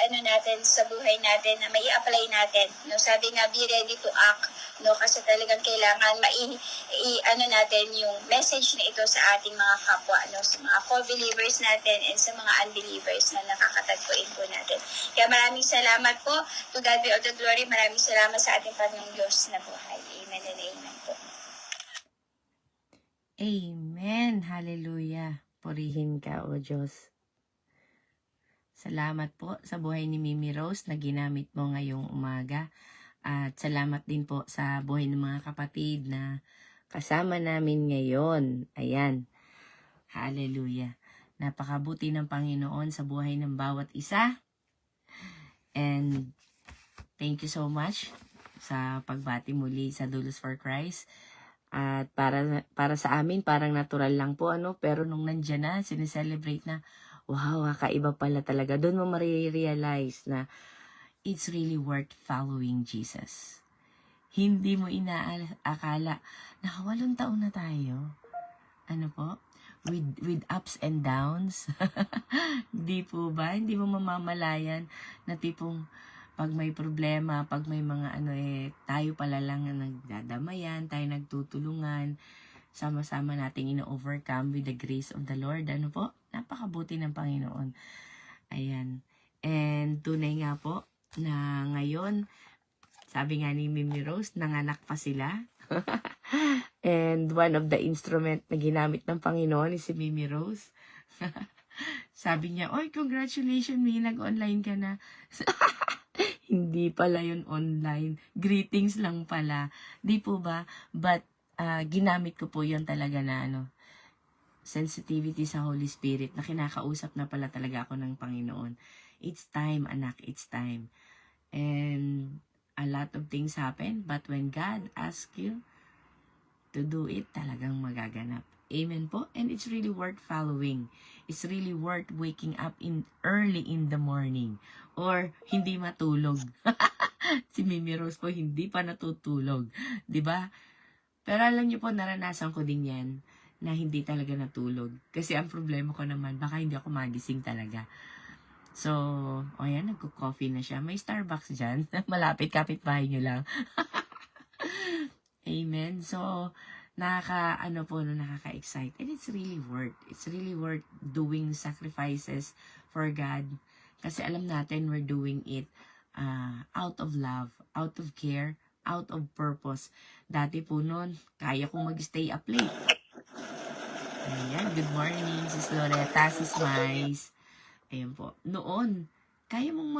ano natin sa buhay natin na mai-apply natin no. Sabi nga, be ready to act no, kasi talagang kailangan ano natin yung message na ito sa ating mga kapwa no, sa mga co-believers natin and sa mga unbelievers na nakakatagpuin po natin. Kaya maraming salamat po. To God be all the glory. Maraming salamat sa ating Panginoong Diyos na buhay. Amen and amen po. Amen. Hallelujah. Purihin ka, O Diyos. Salamat po sa buhay ni Mimi Rose na ginamit mo ngayong umaga. At salamat din po sa buhay ng mga kapatid na kasama namin ngayon. Ayan. Hallelujah. Napakabuti ng Panginoon sa buhay ng bawat isa. And thank you so much sa pagbati muli sa Dulos for Christ. At para sa amin, parang natural lang po, ano, pero nung nandyan na, sineselebrate na, wow, kakaiba pala talaga. Doon mo marirealize na it's really worth following Jesus. Hindi mo inaakala, 8 taon na tayo. Ano po? With ups and downs. Di po ba? Hindi mo mamamalayan na tipong pag may problema, pag may mga tayo pala lang na nagdadamayan, tayo nagtutulungan, sama-sama nating ino-overcome with the grace of the Lord. Ano po? Napakabuti ng Panginoon. Ayan. And tunay nga po na ngayon, sabi nga ni Mimi Rose, nanganak pa sila. And one of the instrument na ginamit ng Panginoon is si Mimi Rose. Sabi niya, oy, congratulations, Mimi, nag-online ka na. Hindi pala yun online. Greetings lang pala. Di po ba? But, ginamit ko po yun talaga na, sensitivity sa Holy Spirit, na kinakausap na pala talaga ako ng Panginoon. It's time, anak, it's time. And, a lot of things happen, but when God asks you to do it, talagang magaganap. Amen po. And it's really worth following. It's really worth waking up early in the morning. Or hindi matulog. Si Mimi Rose po hindi pa natutulog. 'Di ba? Pero alam niyo po, naranasan ko din yan na hindi talaga natulog. Kasi ang problema ko naman, baka hindi ako magising talaga. So, ayan, nagko-coffee na siya. May Starbucks dyan. Malapit, kapitbahay nyo lang. Amen. So, nakaka-excite. And it's really worth doing sacrifices for God. Kasi alam natin we're doing it out of love, out of care, out of purpose. Dati po noon, kaya kong mag-stay up late. Ayan, good morning, Sis Loretta, Sis Mais. Ayan po. Noon, kaya mong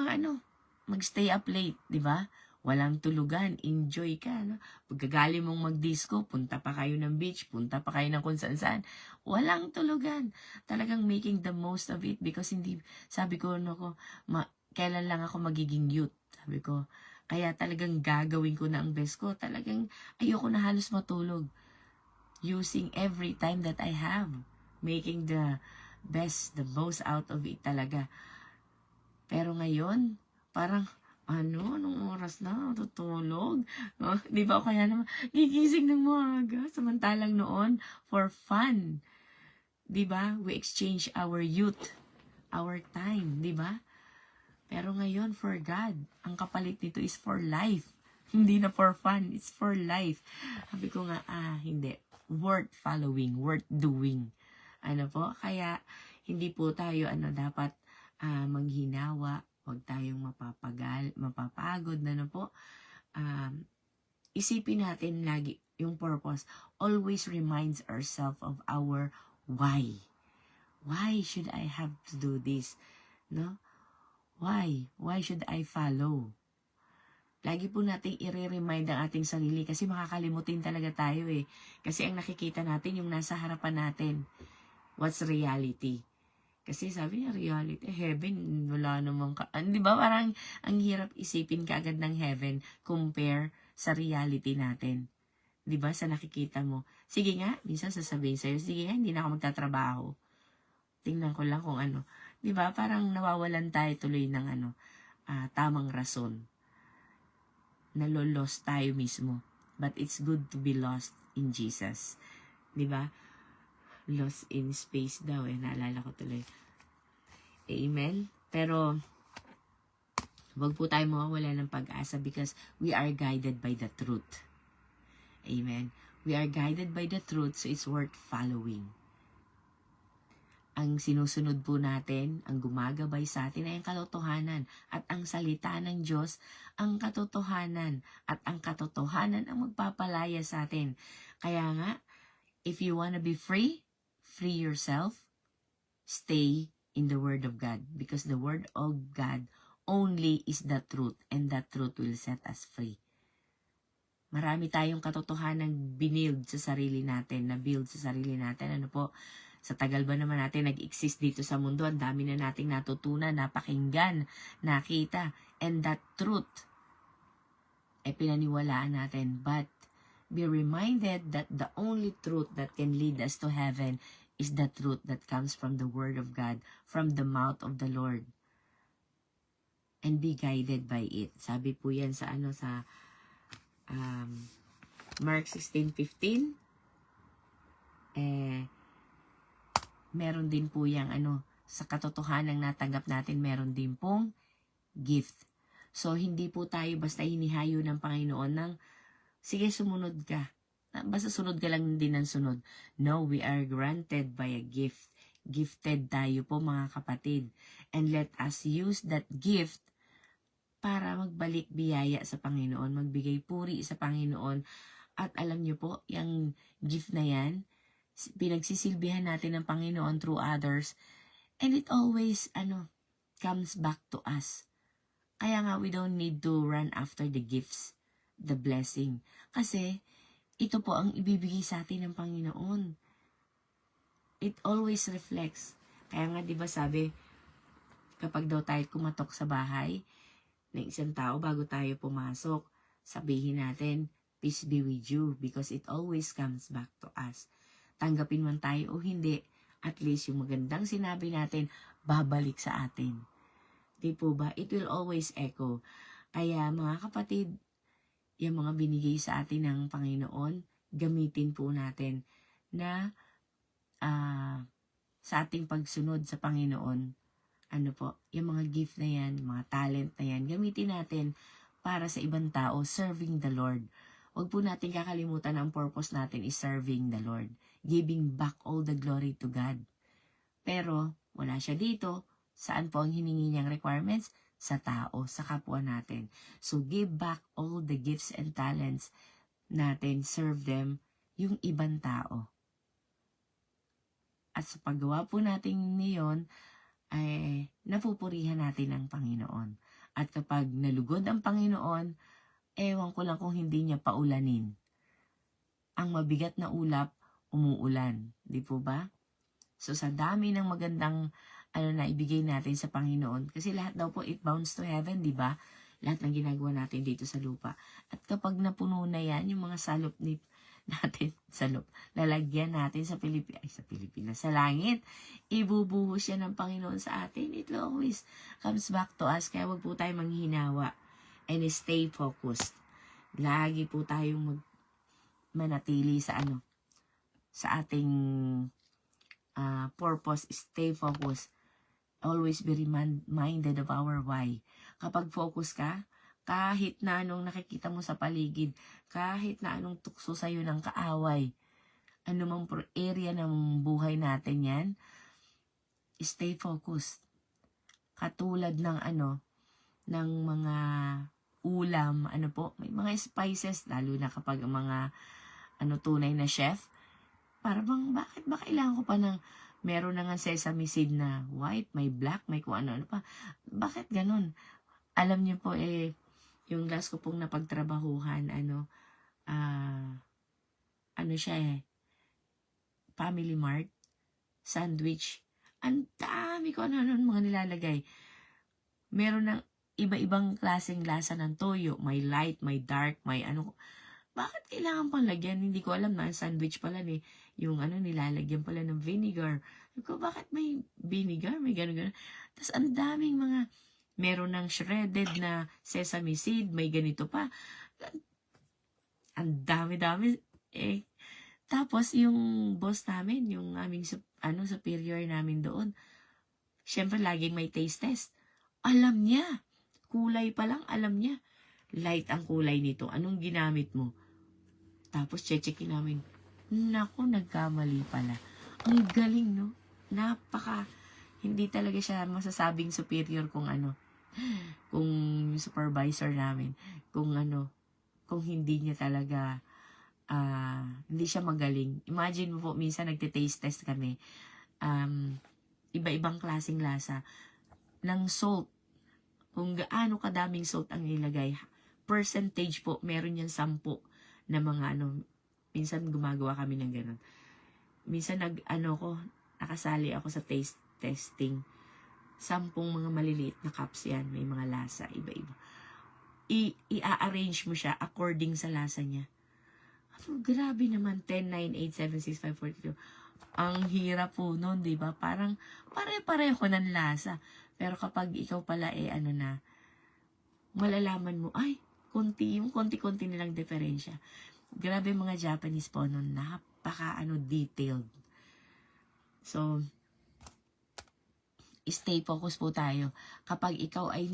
mag-stay up late, di ba? Walang tulugan, enjoy ka, no? Pagkagaling mong mag-disco, punta pa kayo ng beach, punta pa kayo ng kung saan-saan. Walang tulugan. Talagang making the most of it because sabi ko, kailan lang ako magiging youth? Sabi ko, kaya talagang gagawin ko na ang best ko. Talagang ayoko na halos matulog. Using every time that I have. Making the best, the most out of it talaga. Pero ngayon, parang, anong oras na? Tutulog? Di ba? Kaya naman, gigising ng maaga. Samantalang noon, for fun. Di ba? We exchange our youth, our time. Di ba? Pero ngayon, for God, ang kapalit nito is for life. Hindi na for fun, it's for life. Sabi ko nga, hindi. Worth following, worth doing. Ano po? Kaya, hindi po tayo, dapat manghinawa. Huwag tayong mapapagod na po. Isipin natin lagi yung purpose. Always reminds ourselves of our why. Why should I have to do this? No? Why? Why should I follow? Lagi po natin i-remind ang ating sarili kasi makakalimutin talaga tayo eh. Kasi ang nakikita natin yung nasa harapan natin. What's reality? Kasi sabi niya, reality, heaven, wala namang di ba? Parang ang hirap isipin kaagad ng heaven compare sa reality natin. Di ba? Sa nakikita mo. Sige nga, minsan sasabihin sa'yo, sige nga, hindi na ako magtatrabaho. Tingnan ko lang kung ano. Di ba? Parang nawawalan tayo tuloy ng tamang rason. Nalolos tayo mismo. But it's good to be lost in Jesus. Di ba? Lost in space daw naalala ko tuloy. Amen? Pero, wag po tayo mawawala ng pag-asa because we are guided by the truth. Amen? We are guided by the truth, so it's worth following. Ang sinusunod po natin, ang gumagabay sa atin ay ang katotohanan. At ang salita ng Diyos, ang katotohanan. At ang katotohanan ang magpapalaya sa atin. Kaya nga, if you wanna be free yourself, stay in the Word of God. Because the Word of God only is the truth. And that truth will set us free. Marami tayong katotohanan binild sa sarili natin. Na-build sa sarili natin. Ano po? Sa tagal ba naman natin nag-exist dito sa mundo, ang dami na nating natutunan, napakinggan, nakita. And that truth ay pinaniwalaan natin. But be reminded that the only truth that can lead us to heaven is the truth that comes from the Word of God, from the mouth of the Lord. And be guided by it. Sabi po yan sa Mark 16:15. Meron din po yang sa katotohanan natanggap natin, meron din pong gift. So, hindi po tayo basta hinihayo ng Panginoon ng, sige, sumunod ka. Basta sunod ka lang din ng sunod. No, we are granted by a gift Gifted tayo po mga kapatid. And let us use that gift para magbalik biyaya sa Panginoon, magbigay puri sa Panginoon. At alam niyo po, yung gift na yan, pinagsisilbihan natin ng Panginoon through others. And it always, comes back to us. Kaya nga, we don't need to run after the gifts, the blessing. Kasi, ito po ang ibibigay sa atin ng Panginoon. It always reflects. Kaya nga, di ba sabi, kapag daw tayo kumatok sa bahay ng isang tao bago tayo pumasok, sabihin natin, peace be with you, because it always comes back to us. Tanggapin man tayo o hindi, at least yung magandang sinabi natin, babalik sa atin. Di po ba? It will always echo. Kaya mga kapatid, yung mga binigay sa atin ng Panginoon, gamitin po natin na sa ating pagsunod sa Panginoon. Yung mga gift na yan, mga talent na yan, gamitin natin para sa ibang tao, serving the Lord. Huwag po natin kakalimutan na ang purpose natin is serving the Lord. Giving back all the glory to God. Pero, wala siya dito. Saan po ang hiningi niyang requirements? Sa tao, sa kapwa natin. So, give back all the gifts and talents natin, serve them, yung ibang tao. At sa paggawa po natin niyon, ay napupurihan natin ang Panginoon. At kapag nalugod ang Panginoon, ewan ko lang kung hindi niya paulanin. Ang mabigat na ulap, umuulan. Di po ba? So sa dami ng magandang na ibigay natin sa Panginoon, kasi lahat daw po it bounds to heaven, di ba? Lahat ng ginagawa natin dito sa lupa. At kapag napuno na yan, yung mga salop natin lalagyan natin sa Pilipinas, sa langit, ibubuhos yan ng Panginoon sa atin. It always comes back to us, kaya wag po tayo manghihinawa and stay focused. Lagi po tayong manatili sa sa ating purpose, stay focused. Always be reminded of our why. Kapag focus ka, kahit na anong nakikita mo sa paligid, kahit na anong tukso sa'yo ng kaaway, anumang area ng buhay natin yan, stay focused. Katulad ng ng mga ulam, may mga spices, lalo na kapag mga tunay na chef, para bang bakit ba kailangan ko pa ng meron na nga sesame seed na white, may black, may kung ano pa. Bakit ganun? Alam niyo po yung last ko pong napagtrabahuhan, siya Family Mart, sandwich. Ang dami ko mga nilalagay. Meron ng iba-ibang klaseng lasa ng toyo. May light, may dark, may Bakit kailangan pang lagyan? Hindi ko alam na sandwich pala yung nilalagyan pala ng vinegar. Bakit may vinegar? May gano'n. Tapos ang daming meron ng shredded na sesame seed, may ganito pa. Ang dami-dami. Tapos yung boss namin, yung aming superior namin doon, syempre laging may taste test. Alam niya. Kulay pa lang, alam niya. Light ang kulay nito. Anong ginamit mo? Tapos checkin namin. Naku, nagkamali pala. Ang galing, no? Hindi talaga siya masasabing superior kung kung supervisor namin. Kung hindi niya talaga, hindi siya magaling. Imagine mo po, minsan nagte-taste test kami. Iba-ibang klaseng lasa ng salt. Kung gaano kadaming salt ang ilagay. Percentage po, meron yan 10 na mga minsan gumagawa kami ng ganun. Minsan nakasali ako sa taste testing. 10 mga maliliit na cups yan, may mga lasa, iba-iba. I-arrange mo siya according sa lasa niya. Grabe naman, 10, 9, 8, 7, 6, 5, 4, 2. Ang hirap po nun, di ba? Parang pare-pareho ng lasa. Pero kapag ikaw pala malalaman mo, ay, konti-konti nilang diferensya. Grabe mga Japanese po nun, detailed. So, stay focus po tayo. Kapag ikaw ay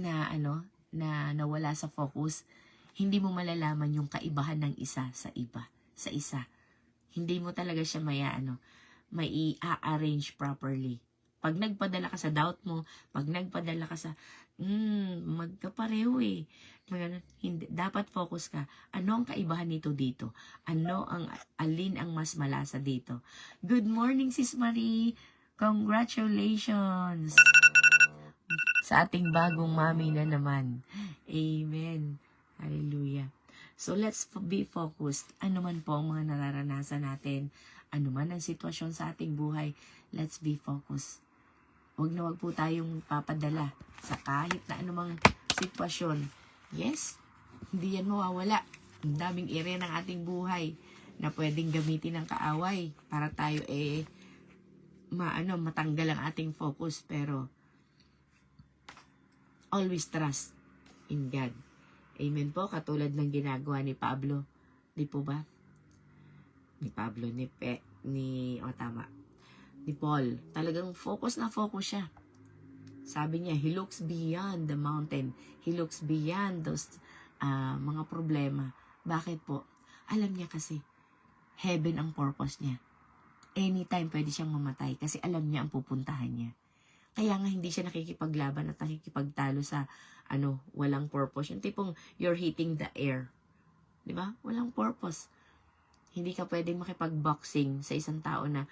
nawala sa focus, hindi mo malalaman yung kaibahan ng isa sa isa. Hindi mo talaga siya may i-arrange properly. Pag nagpadala ka sa doubt mo, pag nagpadala ka sa, magkapareho eh. Hindi, dapat focus ka. Ano ang kaibahan nito dito? Alin ang mas malasa dito? Good morning, Sis Marie! Congratulations! Sa ating bagong mami na naman. Amen. Hallelujah. So let's be focused. Ano man po ang mga nararanasan natin, ano man ang sitwasyon sa ating buhay, let's be focused. Huwag na huwag po tayong papadala sa kahit na anumang sitwasyon. Yes, hindi yan mawawala. Ang daming area ng ating buhay na pwedeng gamitin ng kaaway para tayo matanggal ang ating focus, pero always trust in God. Amen po, katulad ng ginagawa ni Pablo. Di po ba? Ni Pablo, ni Paul. Talagang focus na focus siya. Sabi niya, he looks beyond the mountain. He looks beyond those mga problema. Bakit po? Alam niya kasi, heaven ang purpose niya. Anytime pwede siyang mamatay kasi alam niya ang pupuntahan niya. Kaya nga hindi siya nakikipaglaban at nakikipagtalo sa walang purpose. Yung tipong you're hitting the air. Di ba? Walang purpose. Hindi ka pwedeng makipag-boxing sa isang tao na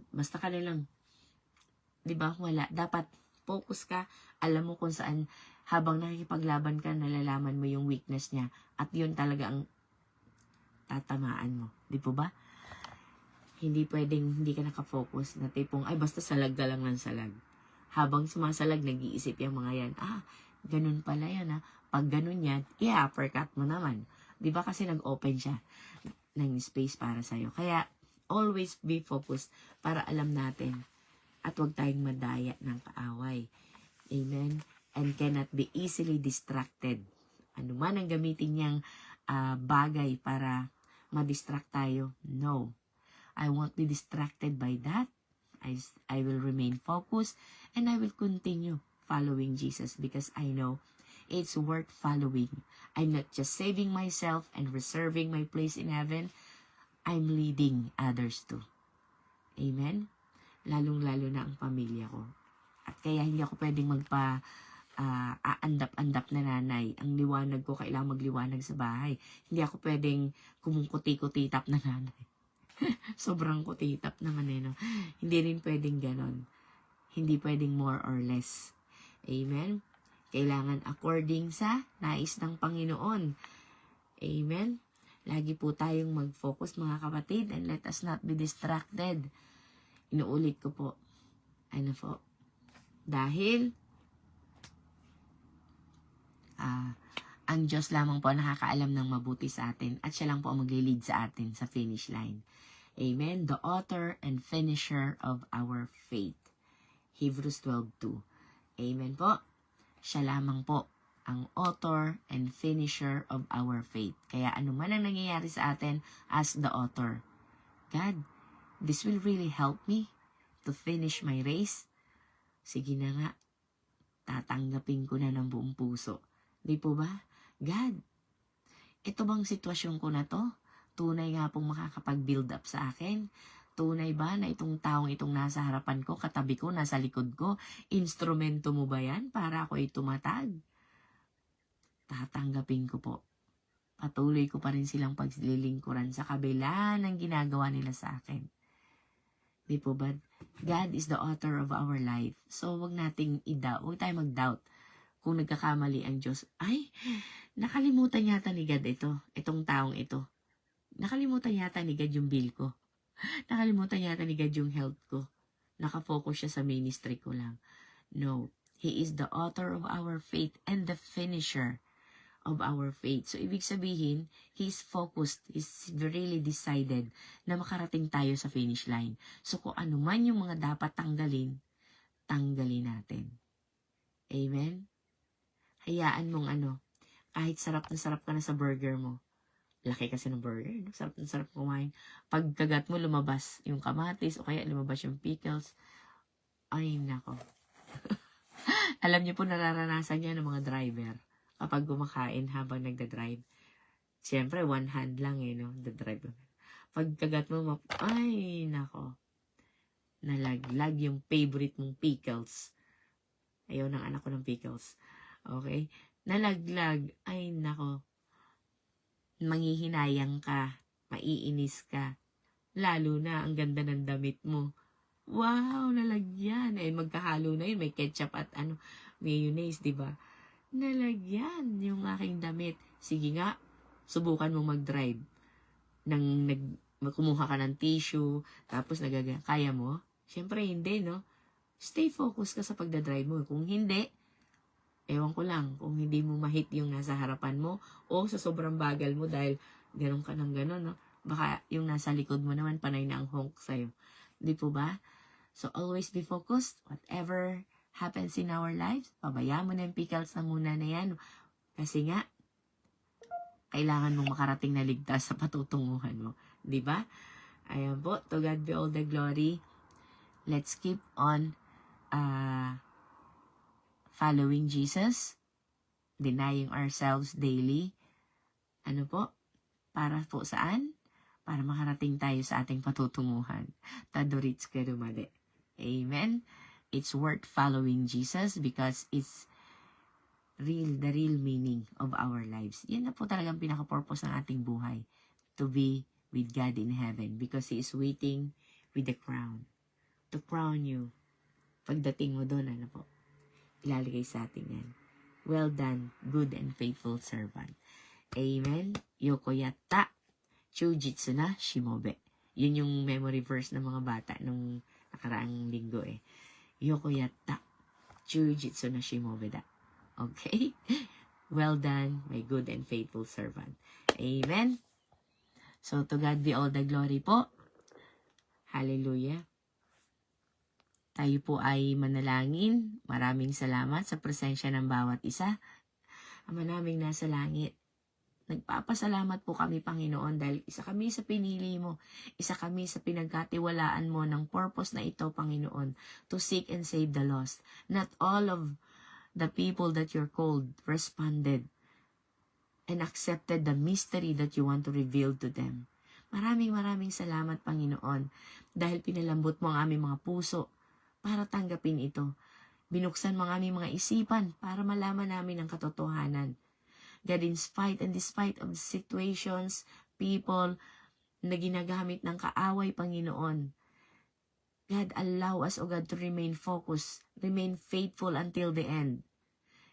basta ka na lang. Di ba? Wala. Dapat focus ka. Alam mo kung saan habang nakikipaglaban ka, nalalaman mo yung weakness niya. At yun talaga ang tatamaan mo. Di po ba? Hindi pwedeng hindi ka nakafocus na tipong, basta salag ka lang ng salag. Habang sumasalag, nag-iisip yung mga yan, ganun pala yan Pag ganun yan, i-uppercut mo naman. Di ba kasi nag-open siya ng space para sa'yo. Kaya, always be focused para alam natin at huwag tayong madaya ng kaaway. Amen? And cannot be easily distracted. Ano man ang gamitin niyang bagay para ma-distract tayo, no. I won't be distracted by that. I will remain focused and I will continue following Jesus because I know it's worth following. I'm not just saving myself and reserving my place in heaven. I'm leading others too. Amen? Lalong-lalo na ang pamilya ko. At kaya hindi ako pwedeng aandap-andap na nanay. Ang liwanag ko, kailangan magliwanag sa bahay. Hindi ako pwedeng kumukuti-kutitap na nanay. Sobrang kutitap naman no? Hindi rin pwedeng ganon. Hindi pwedeng more or less. Amen? Kailangan according sa nais ng Panginoon. Amen? Lagi po tayong mag-focus mga kapatid and let us not be distracted. Inuulit ko po. Dahil ang Diyos lamang po nakakaalam ng mabuti sa atin at siya lang po ang maglilid sa atin sa finish line. Amen? The author and finisher of our faith. Hebrews 12:2. Amen po? Siya lamang po ang author and finisher of our faith. Kaya ano man ang nangyayari sa atin as the author. God, this will really help me to finish my race. Sige na nga, tatanggapin ko na ng buong puso. Di po ba? God, ito bang sitwasyon ko na to? Tunay nga pong makakapag-build up sa akin? Tunay ba na itong taong itong nasa harapan ko, katabi ko, nasa likod ko, instrumento mo ba yan para ako ay tumatag? Tatanggapin ko po. Patuloy ko pa rin silang paglilingkuran sa kabila ng ginagawa nila sa akin. Di po ba? God is the author of our life. So, wag nating huwag tayong mag-doubt. Kung nagkakamali ang Diyos, nakalimutan yata ni God itong taong ito. Nakalimutan yata ni God yung bill ko. Nakalimutan yata ni God yung health ko. Nakafocus siya sa ministry ko lang. No. He is the author of our faith and the finisher of our faith. So, ibig sabihin, He's focused, He's really decided na makarating tayo sa finish line. So, kung ano man yung mga dapat tanggalin natin. Amen? Hayaan mong kahit sarap na sarap ka na sa burger mo. Laki kasi ng burger, no? Sarap na sarap kumain. Pagkagat mo, lumabas yung kamatis o kaya lumabas yung pickles. Ay, nako. Alam niyo po, nararanasan niya ng mga driver kapag kumakain habang nagda-drive. Siyempre, one hand lang no? The driver. Pagkagat mo, ay, nako. nalaglag yung favorite mong pickles. Ayaw ng anak ko ng pickles. Okay? Nalaglag. Ay, nako. Manghihinayang ka. Maiinis ka. Lalo na ang ganda ng damit mo. Wow, nalagyan. Eh, magkahalo na yun. May ketchup at mayonnaise, di ba? Nalagyan yung aking damit. Sige nga, subukan mong mag-drive. Kumuha ka ng tissue, tapos kaya mo? Siyempre, hindi, no? Stay focused ka sa pagdadrive mo. Kung hindi, ewan ko lang, kung hindi mo mahit yung nasa harapan mo, o sa sobrang bagal mo dahil ganun ka ng ganun, no? Baka yung nasa likod mo naman, panay na ang honk sa'yo. Di po ba? So, always be focused. Whatever happens in our lives, pabayaan mo na yung pickles na muna na yan. Kasi nga, kailangan mong makarating na ligtas sa patutunguhan mo. Di ba? Ayan po. To God be all the glory. Let's keep on following Jesus. Denying ourselves daily. Ano po? Para po saan? Para makarating tayo sa ating patutunguhan. Tadorits ka dumade. Amen? It's worth following Jesus because it's the real meaning of our lives. Yan na po talagang pinaka-purpose ng ating buhay. To be with God in heaven because He is waiting with the crown. To crown you. Pagdating mo doon, ano po? Ilalagay sa atin yan. Well done, good and faithful servant. Amen? Yokoyata. Chujitsu na shimobe. Yun yung memory verse ng mga bata nung nakaraang linggo eh. Yokoyata. Chujitsu na shimobe da. Okay? Well done, my good and faithful servant. Amen? So, to God be all the glory po. Hallelujah. Tayo po ay manalangin. Maraming salamat sa presensya ng bawat isa. Ama naming nasa langit. Nagpapasalamat po kami, Panginoon, dahil isa kami sa pinili mo. Isa kami sa pinagkatiwalaan mo ng purpose na ito, Panginoon, to seek and save the lost. Not all of the people that you're called responded and accepted the mystery that you want to reveal to them. Maraming salamat, Panginoon, dahil pinalambot mo ang aming mga puso para tanggapin ito. Binuksan mo ang aming mga isipan para malaman namin ang katotohanan. God, in spite and despite of situations, people na ginagamit ng kaaway, Panginoon, God, allow us, O God, to remain focused, remain faithful until the end.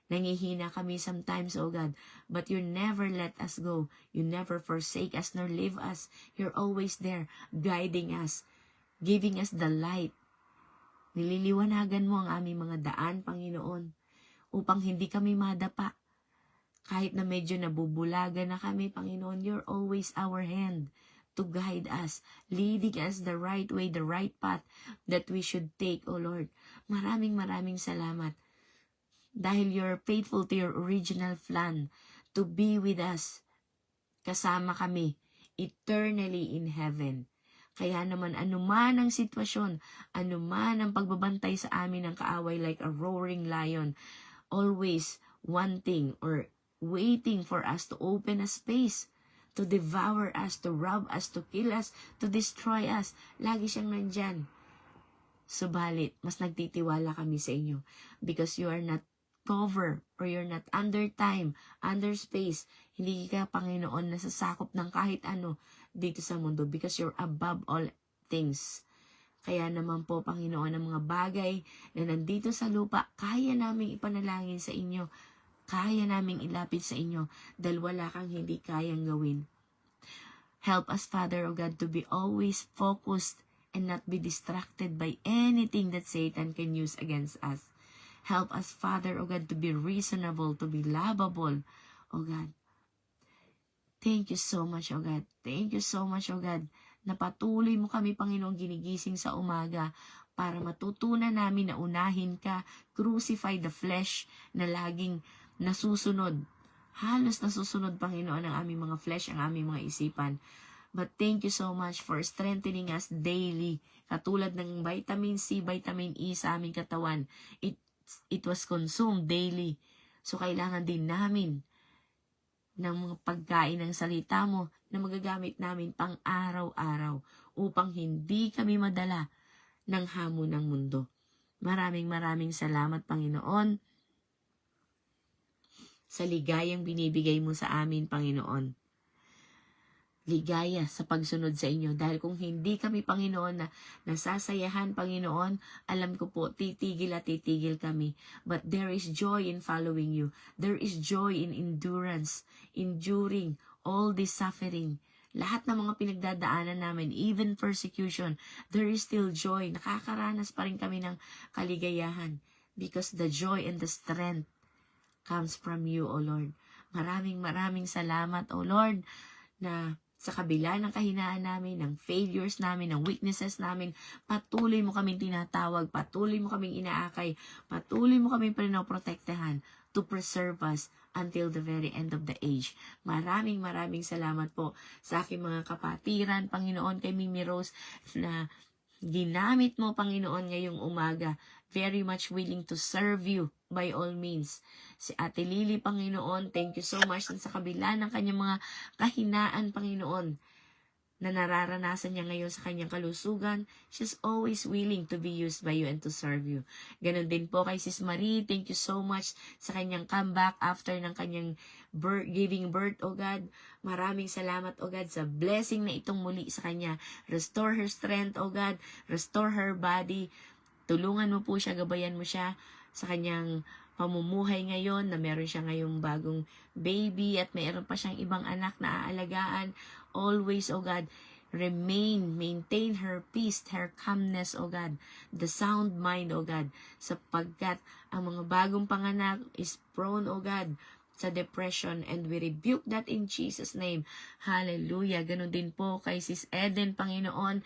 Nangihina kami sometimes, O God, but you never let us go. You never forsake us nor leave us. You're always there, guiding us, giving us the light. Nililiwanagan mo ang aming mga daan, Panginoon, upang hindi kami madapa. Kahit na medyo nabubulaga na kami, Panginoon, you're always our hand to guide us, leading us the right way, the right path that we should take, O Lord. Maraming salamat. Dahil you're faithful to your original plan to be with us. Kasama kami eternally in heaven. Kaya naman anuman ang sitwasyon, anuman ang pagbabantay sa amin ng kaaway like a roaring lion, always wanting or waiting for us to open a space, to devour us, to rob us, to kill us, to destroy us. Lagi siyang nandyan. Subalit, mas nagtitiwala kami sa inyo because you are not cover or you're not under time, under space. Hindi ka, Panginoon, nasasakop ng kahit ano dito sa mundo because you're above all things. Kaya naman po, Panginoon, ang mga bagay na nandito sa lupa, kaya naming ipanalangin sa inyo. Kaya naming ilapit sa inyo dahil wala kang hindi kayang gawin. Help us, Father, O God, to be always focused and not be distracted by anything that Satan can use against us. Help us, Father, O God, to be reasonable, to be lovable, O God. Thank you so much, O God. Thank you so much, O God, na patuloy mo kami, Panginoon, ginigising sa umaga para matutunan namin na unahin ka, crucify the flesh na laging nasusunod. Halos nasusunod, Panginoon, ang aming mga flesh, ang aming mga isipan. But thank you so much for strengthening us daily. Katulad ng vitamin C, vitamin E sa aming katawan. It was consumed daily. So, kailangan din namin ng mga pagkain ng salita mo na magagamit namin pang araw-araw upang hindi kami madala ng hamon ng mundo. Maraming salamat, Panginoon, sa ligayang binibigay mo sa amin, Panginoon. Ligaya sa pagsunod sa inyo. Dahil kung hindi kami, Panginoon, na nasasayahan, Panginoon, alam ko po, titigil kami. But there is joy in following you. There is joy in endurance, enduring all this suffering. Lahat ng mga pinagdadaanan namin, even persecution, there is still joy. Nakakaranas pa rin kami ng kaligayahan. Because the joy and the strength comes from you, O Lord. Maraming salamat, O Lord, na sa kabila ng kahinaan namin, ng failures namin, ng weaknesses namin, patuloy mo kaming tinatawag, patuloy mo kaming inaakay, patuloy mo kaming pinoprotektahan to preserve us until the very end of the age. Maraming salamat po sa aking mga kapatiran, Panginoon, kay Mimi Rose, na ginamit mo, Panginoon, ngayong umaga. Very much willing to serve you by all means. Si Ate Lily, Panginoon, thank you so much sa kabila ng kanyang mga kahinaan, Panginoon, na nararanasan niya ngayon sa kanyang kalusugan. She's always willing to be used by you and to serve you. Ganon din po kay Sis Marie, thank you so much sa kanyang comeback after ng kanyang giving birth, O God. Maraming salamat, O God, sa blessing na itong muli sa kanya. Restore her strength, O God. Restore her body. Tulungan mo po siya, gabayan mo siya sa kanyang pamumuhay ngayon, na meron siya ngayong bagong baby at mayroon pa siyang ibang anak na aalagaan. Always, O God, maintain her peace, her calmness, O God, the sound mind, O God, sapagkat ang mga bagong panganak is prone, O God, sa depression, and we rebuke that in Jesus' name. Hallelujah. Ganon din po kay Sis Eden, Panginoon,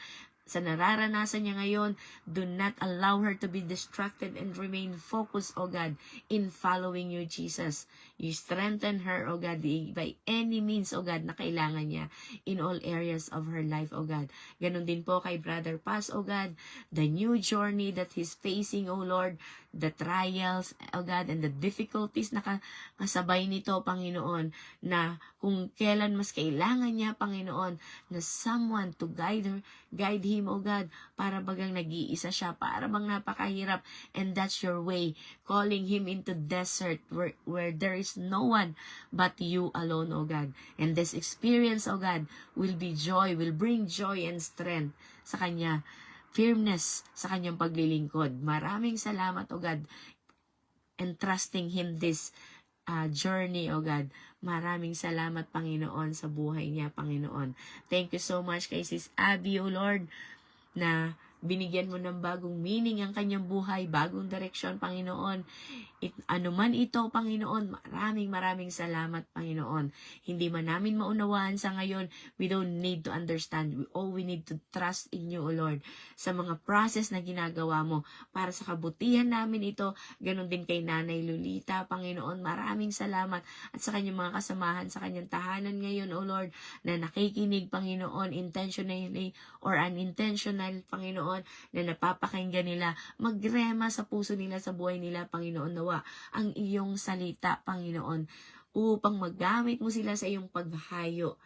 sa nararanasan niya ngayon, do not allow her to be distracted and remain focused, O God, in following you, Jesus. You strengthen her, O God, by any means, O God, na kailangan niya in all areas of her life, O God. Ganon din po kay Brother Paz, O God, the new journey that he's facing, O Lord, the trials, O God, and the difficulties na kasabay nito, Panginoon, na kung kailan mas kailangan niya, Panginoon, na someone to guide him, O God, para bagang nag-iisa siya, para bang napakahirap, and that's your way, calling him into desert where there is no one but you alone, O God. And this experience, O God, will bring joy and strength sa kanya, firmness sa kanyang paglilingkod. Maraming salamat, O God, entrusting him this journey, O God. Maraming salamat, Panginoon, sa buhay niya, Panginoon. Thank you so much kay Sis Abby, O Lord, na binigyan mo ng bagong meaning ang kanyang buhay, bagong direksyon, Panginoon. Ano man ito, Panginoon, maraming salamat, Panginoon. Hindi man namin maunawaan sa ngayon, we don't need to understand. All we need to trust in you, O Lord, sa mga process na ginagawa mo para sa kabutihan namin ito. Ganon din kay Nanay Lolita, Panginoon, maraming salamat, at sa kanyang mga kasamahan sa kanyang tahanan ngayon, O Lord, na nakikinig, Panginoon, intentionally or unintentional, Panginoon, na napapakinggan nila, magrema sa puso nila, sa buhay nila, Panginoon, nawa ang iyong salita, Panginoon, upang magamit mo sila sa iyong paghahayo.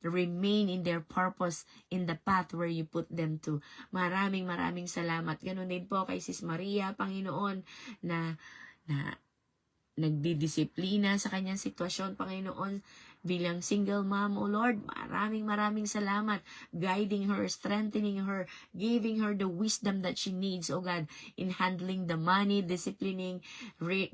Remain in their purpose, in the path where you put them to. Maraming salamat. Ganun din po kay Sis Maria, Panginoon, na nagdidisiplina sa kanyang sitwasyon, Panginoon, bilang single mom, O Lord. Maraming salamat, guiding her, strengthening her, giving her the wisdom that she needs, O God, in handling the money, disciplining,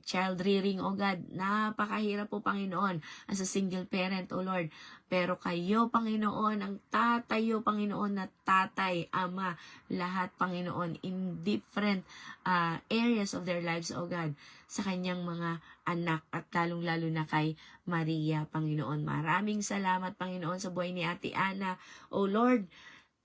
child rearing, O God. Napakahirap po, Panginoon, as a single parent, O Lord. Pero kayo, Panginoon, ang tatayo, Panginoon, na tatay, ama, lahat, Panginoon, in different areas of their lives, O God, sa kanyang mga anak, at lalong-lalo na kay Maria, Panginoon. Maraming salamat, Panginoon, sa buhay ni Ate Ana, O Lord,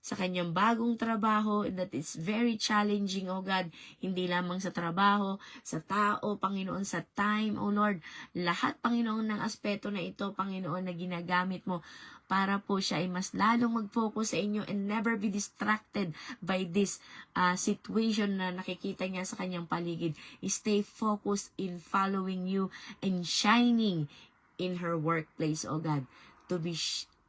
sa kanyang bagong trabaho that is very challenging, O God, hindi lamang sa trabaho, sa tao, Panginoon, sa time, O Lord, lahat, Panginoon, ng aspeto na ito, Panginoon, na ginagamit mo para po siya ay mas lalong mag-focus sa inyo and never be distracted by this situation na nakikita niya sa kanyang paligid. Stay focused in following you and shining in her workplace, O God,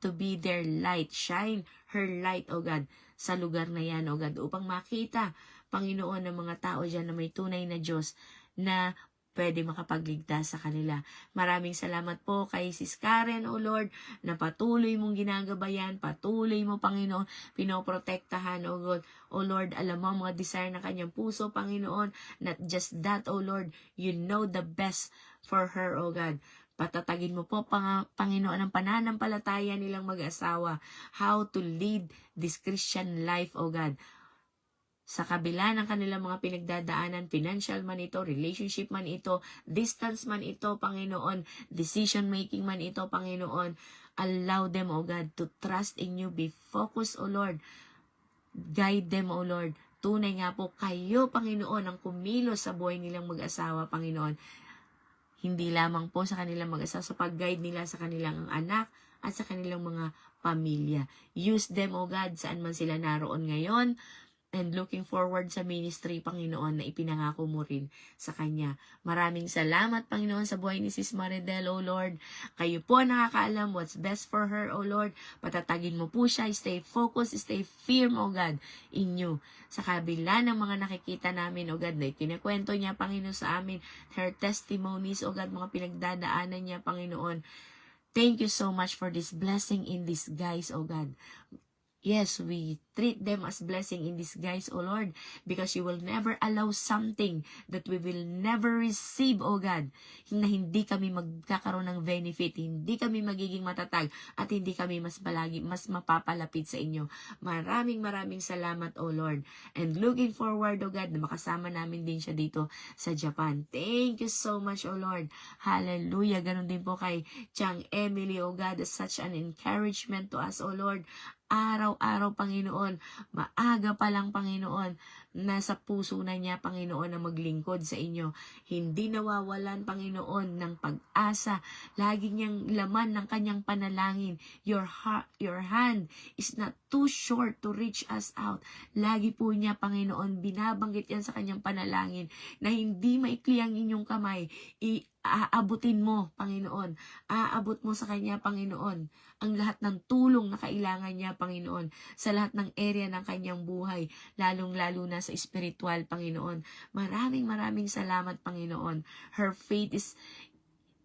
to be their light. Shine her light, O God, sa lugar na yan, O God, upang makita, Panginoon, ng mga tao dyan na may tunay na Diyos na pwede makapagligtas sa kanila. Maraming salamat po kay Sis Karen, O Lord, na patuloy mong ginagabayan, patuloy mo, Panginoon, pinoprotektahan, O God. O Lord, alam mo ang mga desire ng kanyang puso, Panginoon. Not just that, O Lord, you know the best for her, O God. Patatagin mo po, Panginoon, ang pananampalataya nilang mag-asawa. How to lead this Christian life, O God. Sa kabila ng kanilang mga pinagdadaanan, financial man ito, relationship man ito, distance man ito, Panginoon, decision making man ito, Panginoon, allow them, O God, to trust in you, be focused, O Lord, guide them, O Lord. Tunay nga po, kayo, Panginoon, ang kumilos sa buhay nilang mag-asawa, Panginoon. Hindi lamang po sa kanilang mag-asawa, sa pag-guide nila sa kanilang anak at sa kanilang mga pamilya. Use them, O God, saan man sila naroon ngayon, and looking forward sa ministry, Panginoon, na ipinangako mo rin sa Kanya. Maraming salamat, Panginoon, sa buhay ni Sis Maridel, O Lord. Kayo po nakakaalam what's best for her, O Lord. Patatagin mo po siya. Stay focused, stay firm, O God, in you. Sa kabila ng mga nakikita namin, O God, na kinakwento niya, Panginoon, sa amin, her testimonies, O God, mga pinagdadaanan niya, Panginoon. Thank you so much for this blessing in disguise, O God. Yes, we treat them as blessing in disguise, O Lord, because you will never allow something that we will never receive, O God, na hindi kami magkakaroon ng benefit, hindi kami magiging matatag, at hindi kami mas mapapalapit sa inyo. Maraming salamat, O Lord. And looking forward, O God, na makasama namin din siya dito sa Japan. Thank you so much, O Lord. Hallelujah. Ganon din po kay Chang Emily, O God, such an encouragement to us, O Lord. Araw-araw, Panginoon, maaga pa lang, Panginoon, nasa puso na niya, Panginoon, na maglingkod sa inyo. Hindi nawawalan, Panginoon, ng pag-asa. Lagi niyang laman ng kanyang panalangin. Your hand is not too short to reach us out. Lagi po niya, Panginoon, binabanggit yan sa kanyang panalangin na hindi maikli ang inyong kamay. Aabutin mo, Panginoon. Aabot mo sa kanya, Panginoon, ang lahat ng tulong na kailangan niya, Panginoon, sa lahat ng area ng kanyang buhay, lalong-lalo na sa espiritual, Panginoon. Maraming salamat, Panginoon. Her faith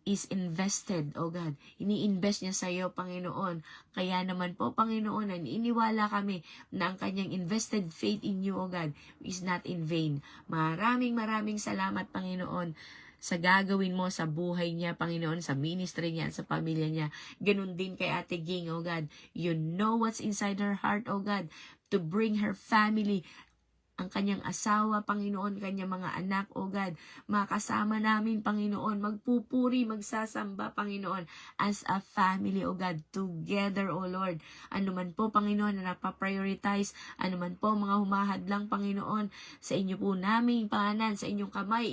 is invested, O God. Ini-invest niya sa iyo, Panginoon. Kaya naman po, Panginoon, iniwala kami na ang kanyang invested faith in you, O God, is not in vain. Maraming salamat, Panginoon, sa gagawin mo sa buhay niya, Panginoon, sa ministry niya, sa pamilya niya. Ganun din kay Ate Ging, O God. You know what's inside her heart, O God, to bring her family, ang kanyang asawa, Panginoon, kanyang mga anak, O God, makasama namin, Panginoon, magpupuri, magsasamba, Panginoon, as a family, O God, together, O Lord. Ano man po, Panginoon, na napaprioritize, ano man po, mga humahadlang, Panginoon, sa inyo po namin, Panginoon, sa inyong kamay,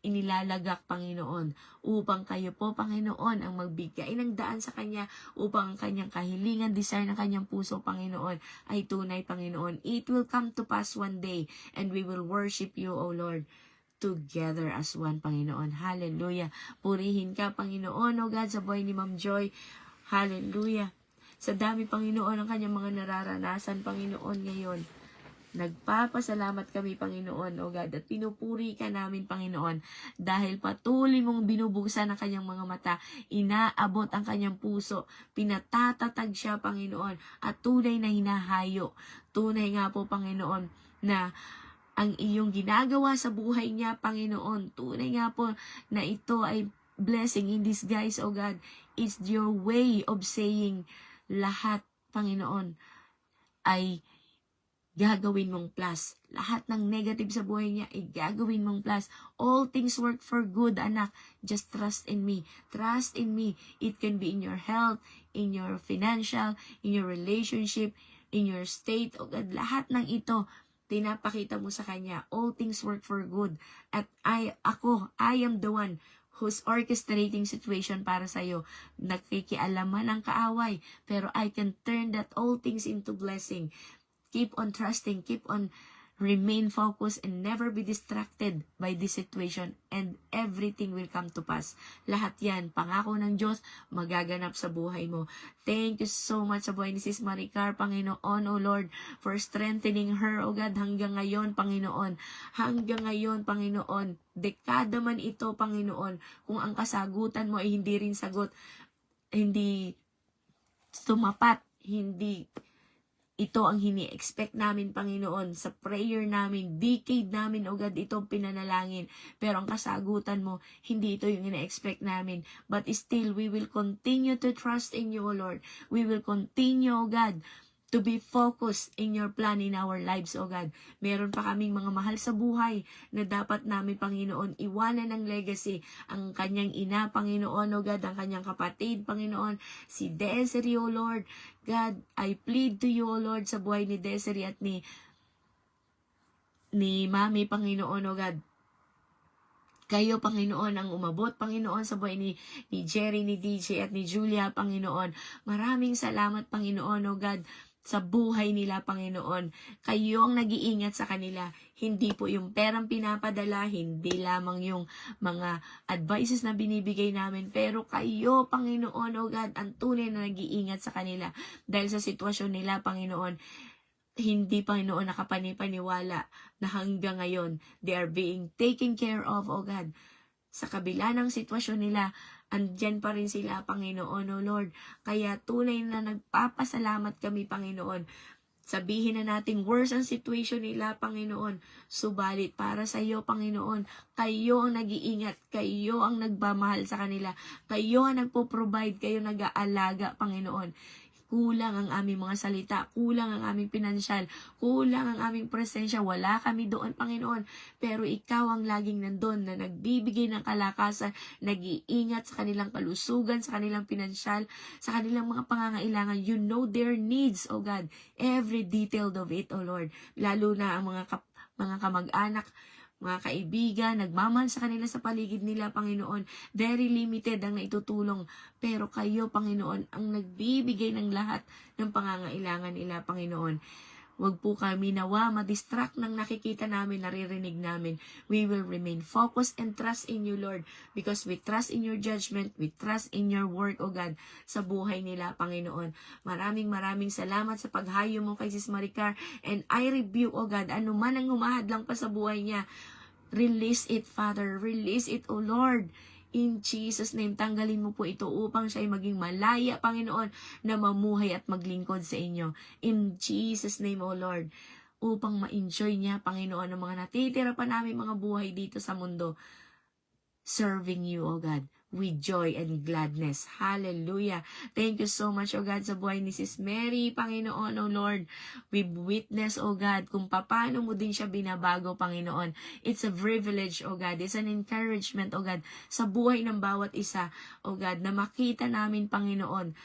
inilalagak, Panginoon, upang kayo po, Panginoon, ang magbigay ng daan sa Kanya, upang ang kanyang kahilingan, desire ng kanyang puso, Panginoon, ay tunay, Panginoon. It will come to pass one day, and we will worship you, O Lord, together as one, Panginoon. Hallelujah. Purihin ka, Panginoon, O God, sa buhay ni Ma'am Joy. Hallelujah. Sa dami, Panginoon, ang kanyang mga nararanasan, Panginoon, ngayon. Nagpapasalamat kami, Panginoon, O God, at pinupuri ka namin, Panginoon, dahil patuloy mong binubuksan ang kanyang mga mata, inaabot ang kanyang puso, pinatatatag siya, Panginoon, at tunay na hinahayo. Tunay nga po, Panginoon, na ang iyong ginagawa sa buhay niya, Panginoon, tunay nga po na ito ay blessing in disguise, O God. It's your way of saying lahat, Panginoon, ay gagawin mong plus. Lahat ng negative sa buhay niya ay gagawin mong plus. All things work for good, anak. Just trust in me. Trust in me. It can be in your health, in your financial, in your relationship, in your state. O God, lahat ng ito, tinapakita mo sa Kanya. All things work for good. At I am the one who's orchestrating situation para sa iyo. Nagkikialaman ng kaaway, pero I can turn that all things into blessing. Keep on trusting, keep on Remain focused and never be distracted by this situation and everything will come to pass. Lahat yan, pangako ng Diyos, magaganap sa buhay mo. Thank you so much sa buhay ni Sis Maricar, Panginoon, O Lord, for strengthening her, O God, hanggang ngayon, Panginoon. Hanggang ngayon, Panginoon, dekada man ito, Panginoon, kung ang kasagutan mo ay hindi rin sagot, hindi tumapat, hindi ito ang hini-expect namin, Panginoon, sa prayer namin, decade namin, O God, ito pinanalangin. Pero ang kasagutan mo, hindi ito yung ina-expect namin. But still, we will continue to trust in you, O Lord. We will continue, O God, to be focused in your plan in our lives, O God. Meron pa kaming mga mahal sa buhay na dapat namin, Panginoon, iwanan ng legacy. Ang kanyang ina, Panginoon, O God, ang kanyang kapatid, Panginoon, si Desiree, O Lord. God, I plead to you, O Lord, sa buhay ni Desiree at ni Mami, Panginoon, O God. Kayo, Panginoon, ang umabot, Panginoon, sa buhay ni Jerry, ni DJ, at ni Julia, Panginoon. Maraming salamat, Panginoon, O God, sa buhay nila, Panginoon. Kayo ang nag-iingat sa kanila. Hindi po yung perang pinapadala, hindi lamang yung mga advices na binibigay namin, pero kayo, Panginoon, O God, ang tunay na nag-iingat sa kanila. Dahil sa sitwasyon nila, Panginoon, hindi, Panginoon, nakapanipaniwala na hanggang ngayon, they are being taken care of, O God. Sa kabila ng sitwasyon nila, andyan pa rin sila, Panginoon, O Lord. Kaya tunay na nagpapasalamat kami, Panginoon. Sabihin na natin, worse ang situation nila, Panginoon. Subalit, para sa iyo, Panginoon, kayo ang nag-iingat, kayo ang nagmamahal sa kanila, kayo ang nagpo-provide, kayo nag-aalaga, Panginoon. Kulang ang aming mga salita, kulang ang aming pinansyal, kulang ang aming presensya, wala kami doon, Panginoon. Pero ikaw ang laging nandun na nagbibigay ng kalakasan, nag-iingat sa kanilang kalusugan, sa kanilang pinansyal, sa kanilang mga pangangailangan. You know their needs, O God, every detail of it, O Lord. Lalo na ang mga kamag-anak, mga kaibigan, nagmamahal sa kanila sa paligid nila, Panginoon. Very limited ang naitutulong. Pero kayo, Panginoon, ang nagbibigay ng lahat ng pangangailangan nila, Panginoon. Huwag po kami nawa ma-distract ng nakikita namin, naririnig namin. We will remain focused and trust in you, Lord, because we trust in your judgment, we trust in your work, O God, sa buhay nila, Panginoon. Maraming salamat sa paghayo mo kay Sis Maricar, and I rebuke, O God, anuman ang humahadlang pa sa buhay niya. Release it, Father. Release it, O Lord. In Jesus' name, tanggalin mo po ito upang siya ay maging malaya, Panginoon, na mamuhay at maglingkod sa inyo. In Jesus' name, O Lord, upang ma-enjoy niya, Panginoon, ang mga natitira pa namin mga buhay dito sa mundo, serving you, O God, with joy and gladness. Hallelujah. Thank you so much, O God, sa buhay ni Sis Mary, Panginoon, O Lord. We witness, O God, kung paano mo din siya binabago, Panginoon. It's a privilege, O God. It's an encouragement, O God, sa buhay ng bawat isa, O God, na makita namin, Panginoon,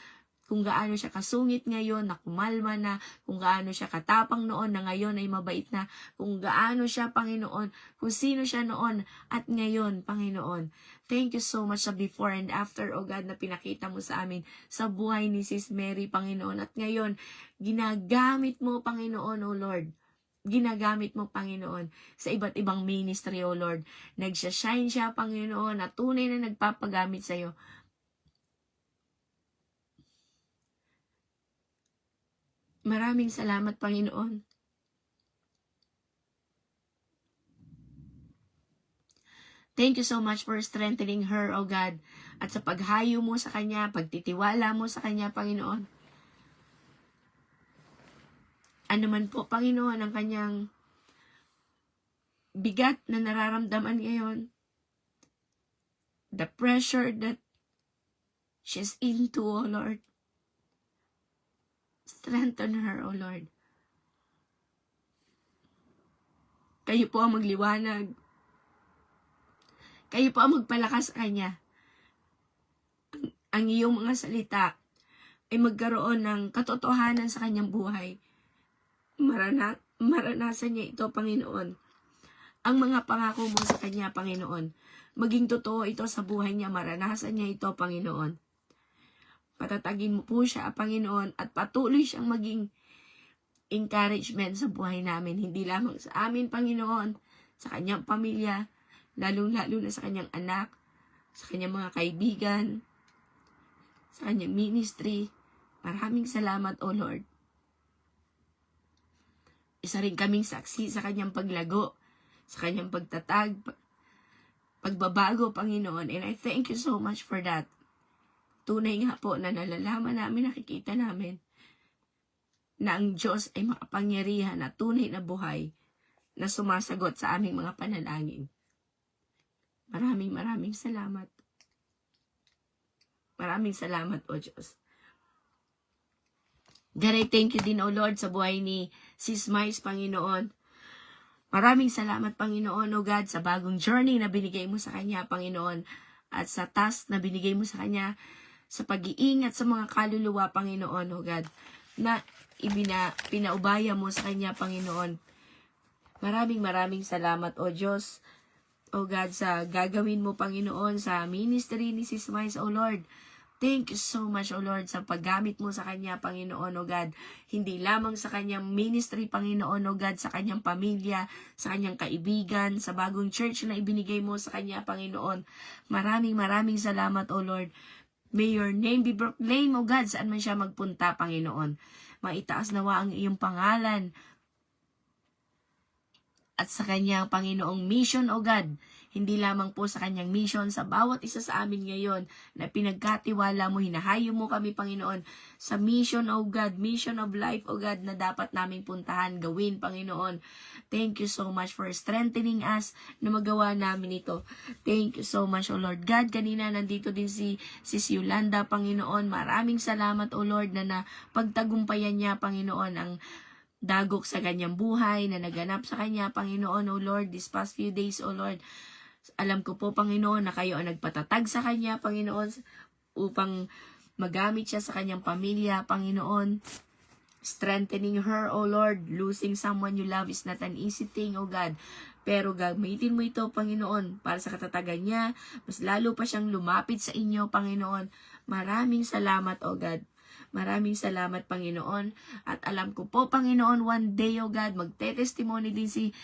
kung gaano siya kasungit ngayon, na kumalma na, kung gaano siya katapang noon, na ngayon ay mabait na, kung gaano siya, Panginoon, kung sino siya noon, at ngayon, Panginoon. Thank you so much sa before and after, O God, na pinakita mo sa amin, sa buhay ni Sis Mary, Panginoon. At ngayon, ginagamit mo, Panginoon, O Lord. Ginagamit mo, Panginoon, sa iba't ibang ministry, O Lord. Nagsashine siya, Panginoon, at tunay na nagpapagamit sa iyo. Maraming salamat, Panginoon. Thank you so much for strengthening her, O God, at sa paghayo mo sa kanya, pagtitiwala mo sa kanya, Panginoon. Ano man po, Panginoon, ang kanyang bigat na nararamdaman ngayon, the pressure that she's into, O Lord. Strengthen her, O Lord. Kayo po ang magliwanag. Kayo po ang magpalakas sa kanya. Ang iyong mga salita ay magkaroon ng katotohanan sa kanyang buhay. Maranasan niya ito, Panginoon. Ang mga pangako mo sa kanya, Panginoon. Maging totoo ito sa buhay niya. Maranasan niya ito, Panginoon. Patatagin mo po siya, Panginoon, at patuloy siyang maging encouragement sa buhay namin, hindi lamang sa amin, Panginoon, sa kanyang pamilya, lalong-lalo na sa kanyang anak, sa kanyang mga kaibigan, sa kanyang ministry. Maraming salamat, O Lord. Isa rin kaming saksi sa kanyang paglago, sa kanyang pagtatag, pagbabago, Panginoon. And I thank you so much for that. Tunay nga po na nalalaman namin, nakikita namin, na ang Diyos ay makapangyarihan na tunay na buhay na sumasagot sa aming mga panalangin. Maraming salamat. Maraming salamat, O Diyos. God, I thank you din, O Lord, sa buhay ni Sis Mais, Panginoon. Maraming salamat, Panginoon, O God, sa bagong journey na binigay mo sa kanya, Panginoon, at sa task na binigay mo sa kanya, sa pag-iingat sa mga kaluluwa, Panginoon, O God, na pinaubaya mo sa kanya, Panginoon. Maraming salamat, O Diyos, O God, sa gagawin mo, Panginoon, sa ministry ni Sis Mais, O Lord. Thank you so much, O Lord, sa paggamit mo sa kanya, Panginoon, O God. Hindi lamang sa kanyang ministry, Panginoon, O God, sa kanyang pamilya, sa kanyang kaibigan, sa bagong church na ibinigay mo sa kanya, Panginoon. Maraming salamat, O Lord. May your name be proclaimed, O God, saan man siya magpunta, Panginoon. Maitaas nawa ang iyong pangalan. At sa kanyang Panginoong mission, O God, hindi lamang po sa kanyang mission, sa bawat isa sa amin ngayon na pinagkatiwala mo, hinahayo mo kami, Panginoon, sa mission, O God, mission of life, O God, na dapat naming puntahan, gawin, Panginoon. Thank you so much for strengthening us na magawa namin ito. Thank you so much, O Lord God. Kanina nandito din si Yolanda, Panginoon. Maraming salamat, O Lord, na pagtagumpayan niya, Panginoon, ang dagok sa kanyang buhay na naganap sa kanya, Panginoon, O Lord, this past few days, O Lord. Alam ko po, Panginoon, na kayo ang nagpatatag sa kanya, Panginoon, upang magamit siya sa kanyang pamilya, Panginoon. Strengthening her, O Lord. Losing someone you love is not an easy thing, O God. Pero gamitin mo ito, Panginoon, para sa katatagan niya. Mas lalo pa siyang lumapit sa inyo, Panginoon. Maraming salamat, O God. Maraming salamat, Panginoon. At alam ko po, Panginoon, one day, O God, magte-testimony din si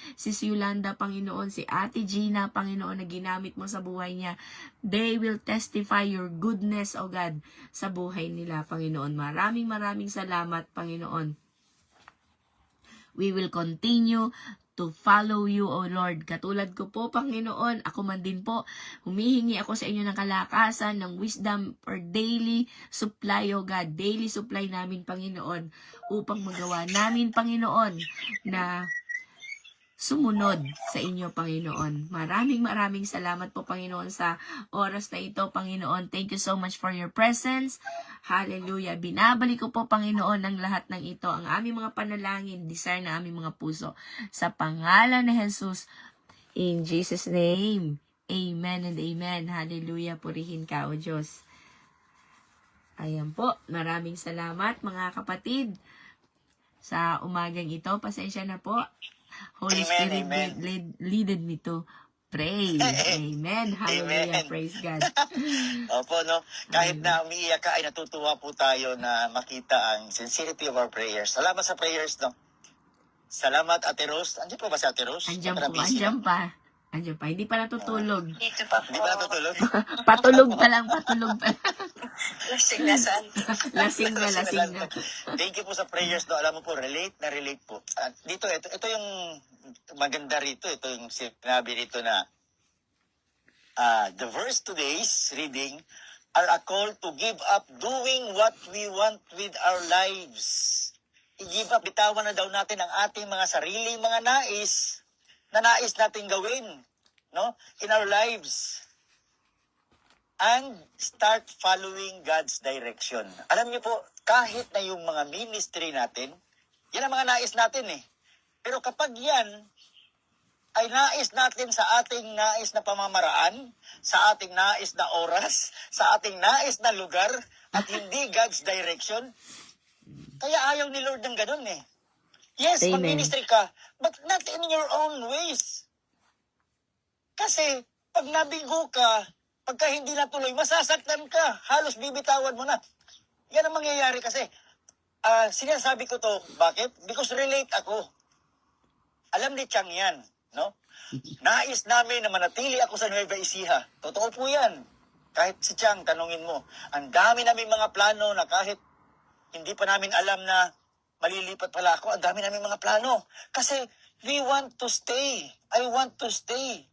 Yolanda, Panginoon, si Ate Gina, Panginoon, na ginamit mo sa buhay niya. They will testify your goodness, O God, sa buhay nila, Panginoon. Maraming salamat, Panginoon. We will continue to follow you, O Lord. Katulad ko po, Panginoon, ako man din po, humihingi ako sa inyo ng kalakasan, ng wisdom for daily supply, O God. Daily supply namin, Panginoon, upang magawa namin, Panginoon, na sumunod sa inyo, Panginoon. Maraming salamat po, Panginoon, sa oras na ito, Panginoon. Thank you so much for your presence. Hallelujah. Binabalik ko po, Panginoon, ng lahat ng ito, ang aming mga panalangin, desire na aming mga puso. Sa pangalan ni Jesus, in Jesus' name, amen and amen. Hallelujah. Purihin ka, O Diyos. Ayan po. Maraming salamat, mga kapatid, sa umagang ito. Pasensya na po. Holy Spirit leaded me to pray. Amen. Hallelujah. Amen. Praise God. Opo, no? Kahit na umiiyak ka, ay natutuwa po tayo na makita ang sincerity of our prayers. Salamat sa prayers, no? Salamat, Ate Rose. Andiyan po ba si Ate Rose? Andiyan Baka po. busy Andiyan na. pa. Andiyan pa. Hindi pa natutulog. Dito pa Hindi po. ba natutulog? Patulog pa lang. Patulog pa lang. Lasing na saan. Lasing na. Thank you po sa prayers, no? Alam mo po, relate po. Dito, ito yung maganda rito. Ito yung sinabi rito na the verse today's reading are a call to give up doing what we want with our lives. I-give up, bitawan na daw natin ang ating mga sariling mga nais na nais natin gawin, no? In our lives. And start following God's direction. Alam niyo po, kahit na yung mga ministry natin, yan ang mga nais natin eh. Pero kapag yan ay nais natin sa ating nais na pamamaraan, sa ating nais na oras, sa ating nais na lugar, at hindi God's direction, kaya ayaw ni Lord ng ganun eh. Yes, Amen. mag-ministry ka, but not in your own ways. Kasi, pag nabigo ka, pagka hindi natuloy, masasaktan ka. Halos bibitawan mo na. Yan ang mangyayari kasi. Sinasabi ko to, bakit? Because relate ako. Alam ni Chang yan, no? Nais namin na manatili ako sa Nueva Ecija. Totoo po yan. Kahit si Chang, tanungin mo. Ang dami namin mga plano na kahit hindi pa namin alam na malilipat pala ako, ang dami namin mga plano. Kasi we want to stay. I want to stay.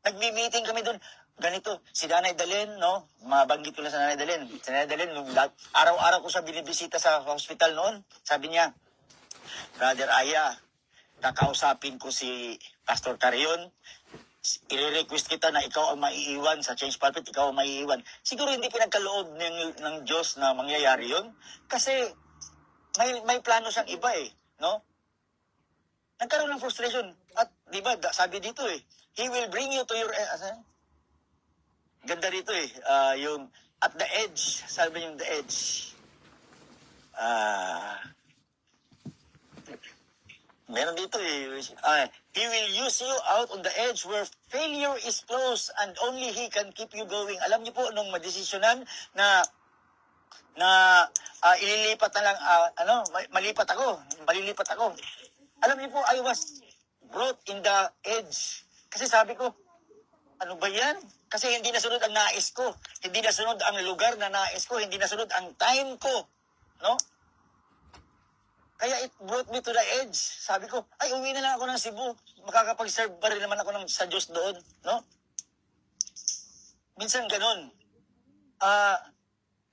Nagmi-meeting kami doon. Ganito, si Nanay Dalen, no? Mabanggit ko lang sa Nanay Dalen. Si Nanay Dalen, araw-araw ko siya binibisita sa hospital noon. Sabi niya, Brother Aya, kakausapin ko si Pastor Carion. I-request kita na ikaw ang maiiwan sa Change Pulpit, ikaw ang maiiwan. Siguro hindi pinagkaloob ng Diyos na mangyayari yun. Kasi may plano siyang iba eh, no? Nagkaroon ng frustration. At di ba, sabi dito eh, He will bring you to your... Ganda rito eh, yung at the edge, sabi yung the edge. Meron dito eh. He will use you out on the edge where failure is close and only He can keep you going. Alam niyo po, nung madesisyonan na ililipat na lang, malilipat ako. Alam niyo po, I was brought in the edge. Kasi sabi ko, ano ba yan? Kasi hindi nasunod ang nais ko. Hindi nasunod ang lugar na nais ko. Hindi nasunod ang time ko. No? Kaya it brought me to the edge. Sabi ko, ay, uwi na lang ako ng Cebu. Makakapag-serve pa rin naman ako sa Diyos doon. No? Minsan ganun.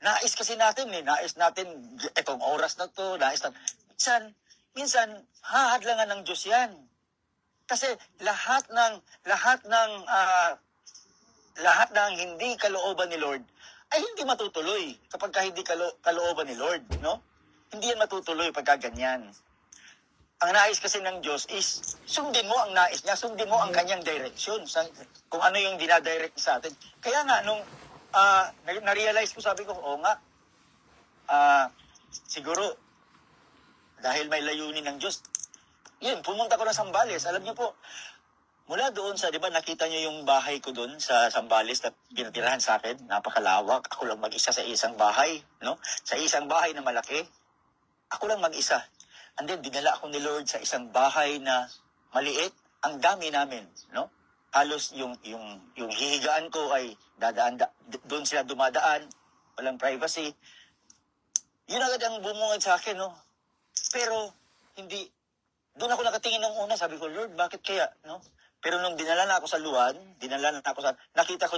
Nais kasi natin eh. Nais natin, itong oras na to, nais natin. Minsan, hahadlangan ng Diyos yan. Kasi lahat ng hindi kalooban ni Lord ay hindi matutuloy kapag hindi kalooban ni Lord, no? Hindi yan matutuloy pagka ganyan. Ang nais kasi ng Diyos is sundin mo ang nais niya, sundin mo ang kanyang direction, kung ano yung dinadirect sa atin. Kaya nga, nung na-realize ko, sabi ko, oo nga, siguro, dahil may layunin ng Diyos, yun, pumunta ko na Sambales. Alam niyo po, mula doon di ba nakita niyo yung bahay ko doon sa Sambales na pinatirahan sa akin, napakalawak. Ako lang mag-isa sa isang bahay, no? Sa isang bahay na malaki, ako lang mag-isa. And then, dinala ako ni Lord sa isang bahay na maliit. Ang dami namin, no? Halos yung hihigaan ko ay doon sila dumadaan, walang privacy. Yun agad ang bumungad sa akin, no? Pero, doon ako nakatingin ng una, sabi ko, Lord, bakit kaya, no? Pero nung dinala na ako sa Luan, nakita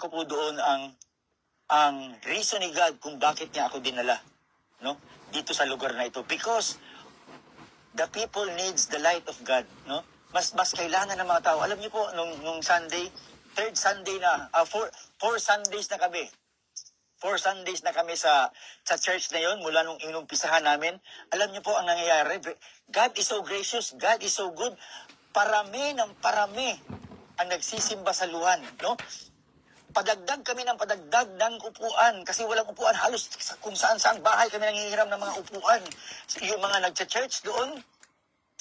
ko po doon ang reason ni God kung bakit niya ako dinala, no? Dito sa lugar na ito. Because the people needs the light of God, no? Mas kailangan ng mga tao. Alam niyo po, nung Sunday, third Sunday na, four Sundays na kami. 4 Sundays na kami sa church na yon mula nung inumpisahan namin. Alam niyo po ang nangyayari. God is so gracious. God is so good. Parami ang nagsisimba sa Luan. No? Padagdag kami ng padagdag ng upuan. Kasi walang upuan. Halos kung saan-saan bahay kami nangihiram ng mga upuan. Yung mga nagcha-church doon,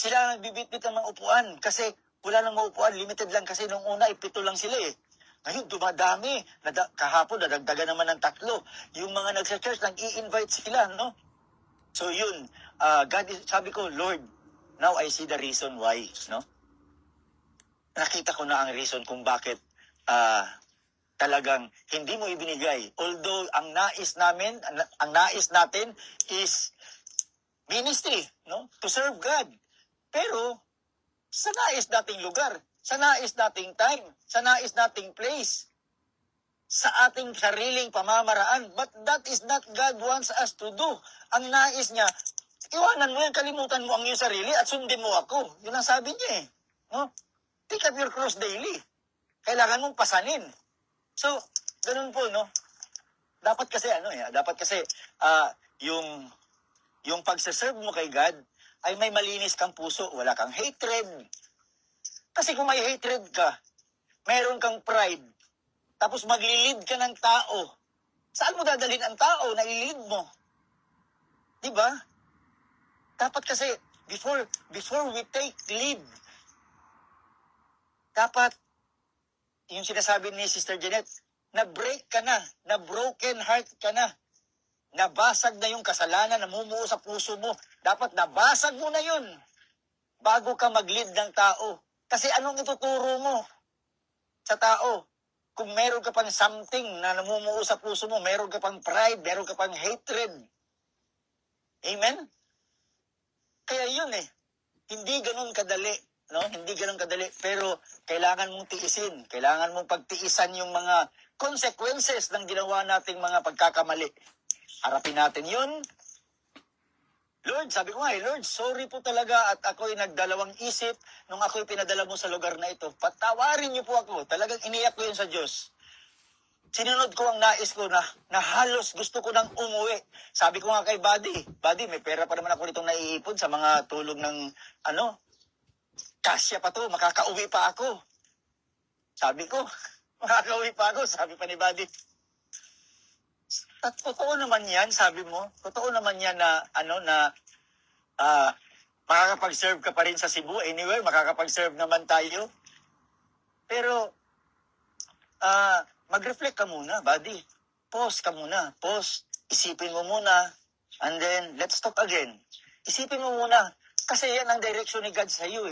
sila nagbibitbit ng mga upuan. Kasi wala nang mga upuan. Limited lang kasi nung una, 7 lang sila eh. Ngayon, dumadami. Kahapon, nadagdagan naman ng 3. Yung mga nagsa-church, nag-i-invite sila, no? So, yun. Sabi ko, Lord, now I see the reason why, no? Nakita ko na ang reason kung bakit talagang hindi mo ibinigay. Although, ang nais natin is ministry, no? To serve God. Pero, sa nais nating lugar, sa nais nating time, sa nais nating place, sa ating sariling pamamaraan. But that is not God wants us to do. Ang nais niya, iwanan mo yan, kalimutan mo ang iyong sarili at sundin mo ako. Yun ang sabi niya eh. No? Pick up your cross daily. Kailangan mong pasanin. So, ganun po, no? Dapat kasi, yung pagsaserve mo kay God, ay may malinis kang puso, wala kang hatred. Kasi kung may hatred ka, mayroon kang pride, tapos maglilid ka ng tao, saan mo dadalhin ang tao na ilid mo? Diba? Dapat kasi, before we take lead, dapat, yung sinasabi ni Sister Jeanette, na-break ka na, na-broken heart ka na. nabasag na yung kasalanan, namumuo sa puso mo. Dapat nabasag mo na yun bago ka mag-lead ng tao. Kasi anong ituturo mo sa tao? Kung meron ka pang something na namumuo sa puso mo, meron ka pang pride, meron ka pang hatred. Amen? Kaya yun hindi ganun kadali. No? Hindi ganun kadali. Pero kailangan mong tiisin. Kailangan mong pagtiisan yung mga consequences ng ginawa nating mga pagkakamali. Harapin natin yun. Lord, sabi ko nga Lord, sorry po talaga at ako'y nagdalawang isip nung ako'y pinadala mo sa lugar na ito. Patawarin niyo po ako. Talagang iniyak ko yun sa Diyos. Sinunod ko ang nais ko na halos gusto ko nang umuwi. Sabi ko nga kay Buddy, may pera pa naman ako nitong naiipon sa mga tulong ng kasya pa to, makakauwi pa ako. Sabi ko, makakauwi pa ako, sabi pa ni Buddy. At totoo naman yan, sabi mo. Totoo naman yan na, makakapag-serve ka pa rin sa Cebu. Anyway, makakapag-serve naman tayo. Pero, mag-reflect ka muna, buddy. Pause ka muna. Pause. Isipin mo muna. And then, let's talk again. Isipin mo muna. Kasi yan ang direction ni God sa iyo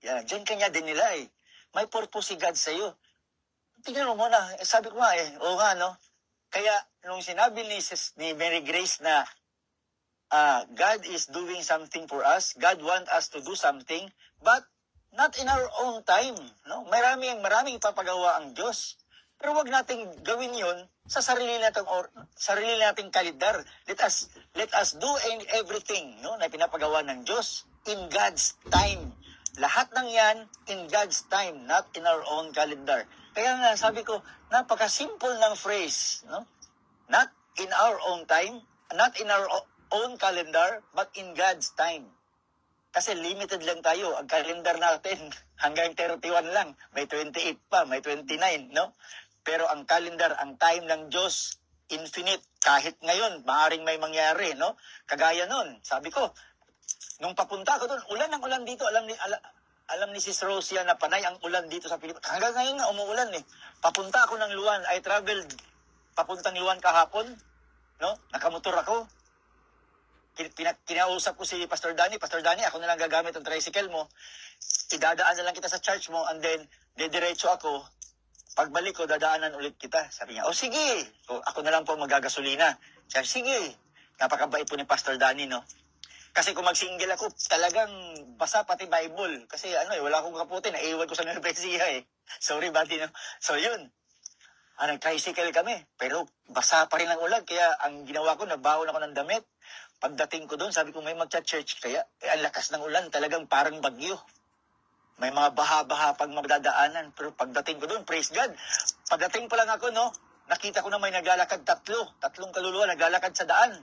Yan, dyan kanya din nila May purpose si God sa iyo. Tingnan mo muna. Sabi ko nga oo nga, no? Kaya, nung sinabi ni Mary Grace na God is doing something for us, God wants us to do something, but not in our own time. No? Maraming papagawa ang Diyos. Pero wag nating gawin yon sa sarili nating kalidar. Let us do everything na pinapagawa ng Diyos in God's time. Lahat ng yan in God's time, not in our own calendar. Kaya nga, sabi ko, napaka-simple ng phrase. No? Not in our own time, not in our own calendar, but in God's time. Kasi limited lang tayo. Ang calendar natin, hanggang 31 lang. May 28 pa, may 29, no? Pero ang calendar, ang time ng Diyos, infinite. Kahit ngayon, maaaring may mangyari, no? Kagaya nun, sabi ko, nung papunta ko doon, ulan ng ulan dito, alam ni Sis Rosia na panay ang ulan dito sa Pilipinas. Hanggang ngayon nga, umuulan Papunta ako ng Luan. I traveled papuntang Luan kahapon. No? Nakamotor ako. Kinausap ko si Pastor Danny. Pastor Danny, ako na lang gagamit ang tricycle mo. Idadaan na lang kita sa church mo and then, didiretso ako. Pagbalik ko, dadaanan ulit kita. Sabi niya, sige. So, ako na lang po magagasolina. Sabi, sige. Napakabait po ni Pastor Danny, no? Kasi kung mag-single ako, talagang basa pati Bible. Kasi wala akong kaputi, naiwan ko sa Nueva Ecija Sorry, buddy, no? So, yun. Nag-tricycle kami. Pero basa pa rin ang ulan. Kaya ang ginawa ko, nagbaon ako ng damit. Pagdating ko doon, sabi ko may magcha-church. Kaya ang lakas ng ulan, talagang parang bagyo. May mga baha-baha pag magdadaanan. Pero pagdating ko doon, praise God. Pagdating pa lang ako, nakita ko na may naglalakad tatlong kaluluwa naglalakad sa daan.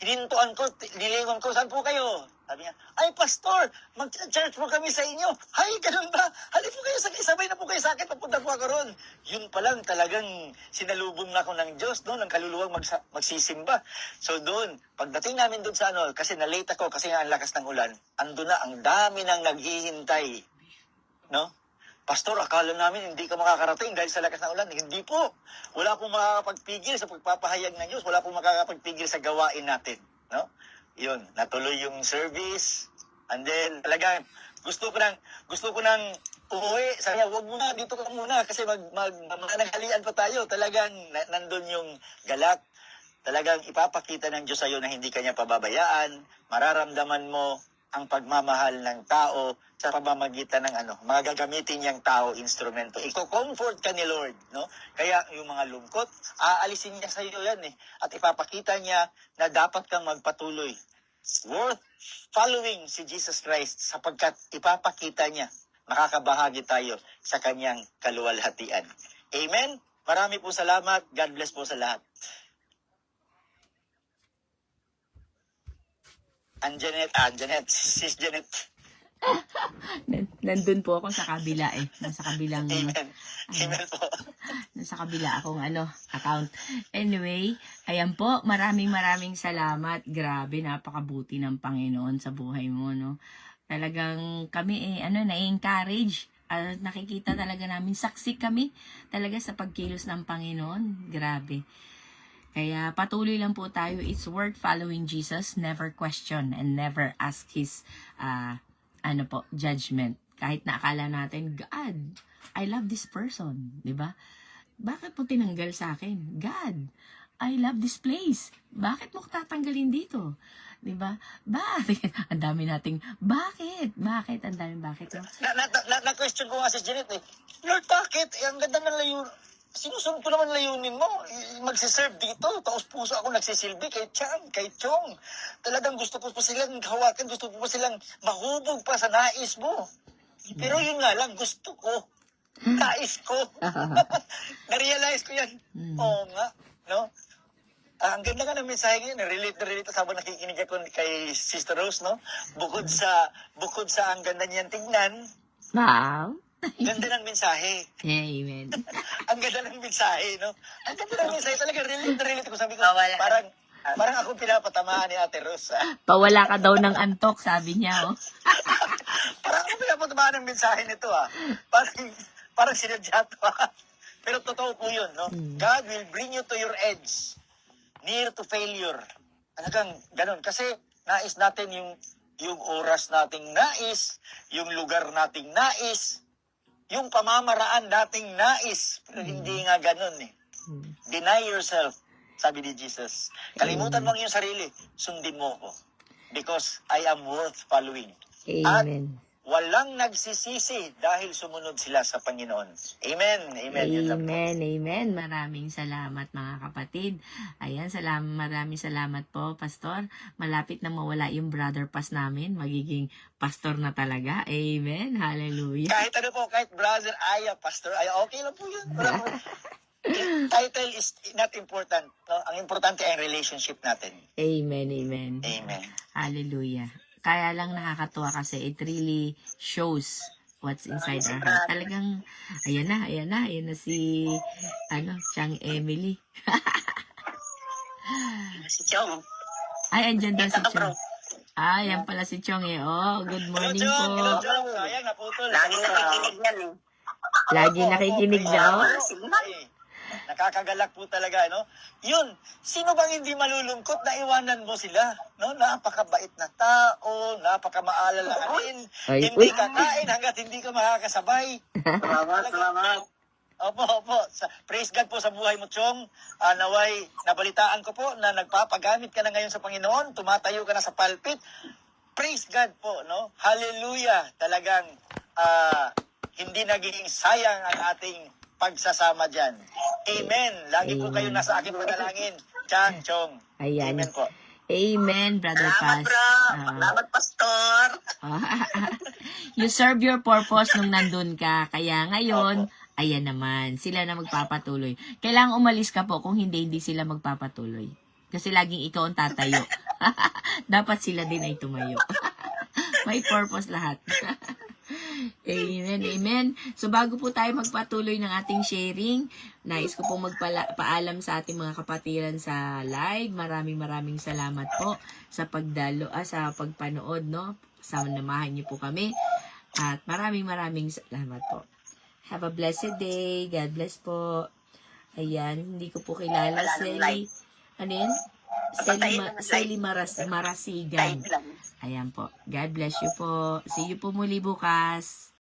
Hinintuan ko, nilingon ko, saan po kayo? Sabi niya, ay pastor, mag-church po kami sa inyo. Ay, ganun ba? Halip po kayo, sabay na po kayo sa akin, papunta po ako ron. Yun pa lang talagang sinalubong na ako ng Diyos, ng kaluluwang magsisimba. So doon, pagdating namin doon sa kasi na-late ako, kasi nga ang lakas ng ulan, andun na, ang dami nang naghihintay. No? Pastor, akala namin hindi ka makakarating dahil sa lakas ng ulan. Hindi po. Wala pong makakapagpigil sa pagpapahayag ng Diyos. Wala pong makakapagpigil sa gawain natin. No? Yun, natuloy yung service. And then, talagang, gusto ko nang umuwi. Sabi niya, wag muna, dito ka muna. Kasi mananghalian pa tayo. Talagang, nandun yung galak. Talagang ipapakita ng Diyos sa'yo na hindi ka niya pababayaan. Mararamdaman mo ang pagmamahal ng tao sa pamamagitan ng mga gagamitin niyang tao, instrumento. Iko-comfort ka ni Lord, no? Kaya yung mga lungkot, aalisin niya sa iyo yan At ipapakita niya na dapat kang magpatuloy. Worth following si Jesus Christ sapagkat ipapakita niya, makakabahagi tayo sa kanyang kaluwalhatian. Amen? Marami po salamat. God bless po sa lahat. Janet, Sis Janet. Nandun po ako sa kabila Nasa kabilang... Amen. Amen po. Nasa kabila akong account. Anyway, ayan po, maraming salamat. Grabe, napakabuti ng Panginoon sa buhay mo, no? Talagang kami na-encourage. Nakikita talaga namin, saksi kami talaga sa pagkilos ng Panginoon. Grabe. Kaya patuloy lang po tayo. It's worth following Jesus. Never question and never ask His judgment. Kahit na akala natin, God, I love this person. Diba? Bakit mo tinanggal sa akin? God, I love this place. Bakit mo tatanggalin dito? Diba? Bakit? Ang dami nating, bakit? Bakit? Ang dami bakit. No? Na-question ko nga si Janet eh, Lord, bakit? Ang ganda ng layunin. Sinusunod ko naman layunin mo. Magsiserve dito. Taos puso ako nagsisilbi kay Chang, kay Chong. Talagang gusto ko pa silang hawakan. Gusto ko pa silang mahubog pa sa nais mo. Pero yun nga lang, gusto ko. Nais ko. Na-realize ko yan. Oo nga. No? Ang ganda nga ng mensahe ngayon, relate na relate habang nakikinig ako kay Sister Rose, no? Bukod sa ang ganda niyan tignan, Wow. ganda ng mensahe. Amen. Ang ganda ng mensahe, no? Ang ganda ng mensahe talaga, relate na relate ko. Sabi ko, Wala. parang ako pinapatamaan ni Ate Rose. Pawala ka daw ng antok, sabi niya, oh. Parang ako pinapatamaan ng mensahe nito, Parang sinadya to, Pero totoo po yun, no? God will bring you to your edge, near to failure. Talagang ganun. Kasi nais natin yung oras nating nais, yung lugar nating nais, yung pamamaraan nating nais. Pero hindi nga ganun eh. Deny yourself, sabi ni Jesus. Kalimutan mo ang iyong sarili, sundin mo ko. Because I am worth following. Amen. Walang nagsisisi dahil sumunod sila sa Panginoon. Amen. Amen. Yun lang po. Amen, amen. Maraming salamat mga kapatid. Ayan, maraming salamat po, Pastor. Malapit na mawala yung brother pass namin. Magiging pastor na talaga. Amen. Hallelujah. Kahit ano po, kahit brother Aya, pastor Aya, okay lang po yun. Title is not important. No? Ang importante ay ang relationship natin. Amen, amen. Amen. Hallelujah. Kaya lang nakakatuwa kasi it really shows what's inside our heart. Talagang, ayan na si, Chang Emily. Si Chong. Ay, andyan daw si Ito, bro. Chong. Ayan pala si Chong eh. Oh, good morning Hello, po. Chong. Sayang, naputol. Lagi nakikinig yan eh. Lagi nakikinig daw. Sige na. Nakakagalak po talaga, no? Yun, sino bang hindi malulungkot na iwanan mo sila? No? Napakabait na tao, napakamaalalahanin, Ay, hindi uy. kakain hanggat hindi ka makakasabay. Salamat. Opo. Praise God po sa buhay mo, Chong. Naway, nabalitaan ko po na nagpapagamit ka na ngayon sa Panginoon, tumatayo ka na sa pulpit. Praise God po, no? Hallelujah. Talagang hindi nagiging sayang ang ating pagsasama dyan. Amen. Lagi po kayo nasa aking panalangin. Chang, Chong. Ayan. Amen po. Amen, Brother Salamat, Paz. bro. Salamat, Pastor. You serve your purpose nung nandun ka. Kaya ngayon, ayan naman, sila na magpapatuloy. Kailangang umalis ka po, kung hindi sila magpapatuloy. Kasi laging ikaw ang tatayo. Dapat sila din ay tumayo. May purpose lahat. Amen, amen. So bago po tayo magpatuloy ng ating sharing, nais ko pong magpaalam sa ating mga kapatiran sa live. Maraming salamat po sa sa pagpanood, no? Samamahan niyo po kami. At maraming salamat po. Have a blessed day. God bless po. Ayan, hindi ko po kilala. Selly. Ano yun? Selly Marasigan. Type lang. Ayan po. God bless you po. See you po muli bukas.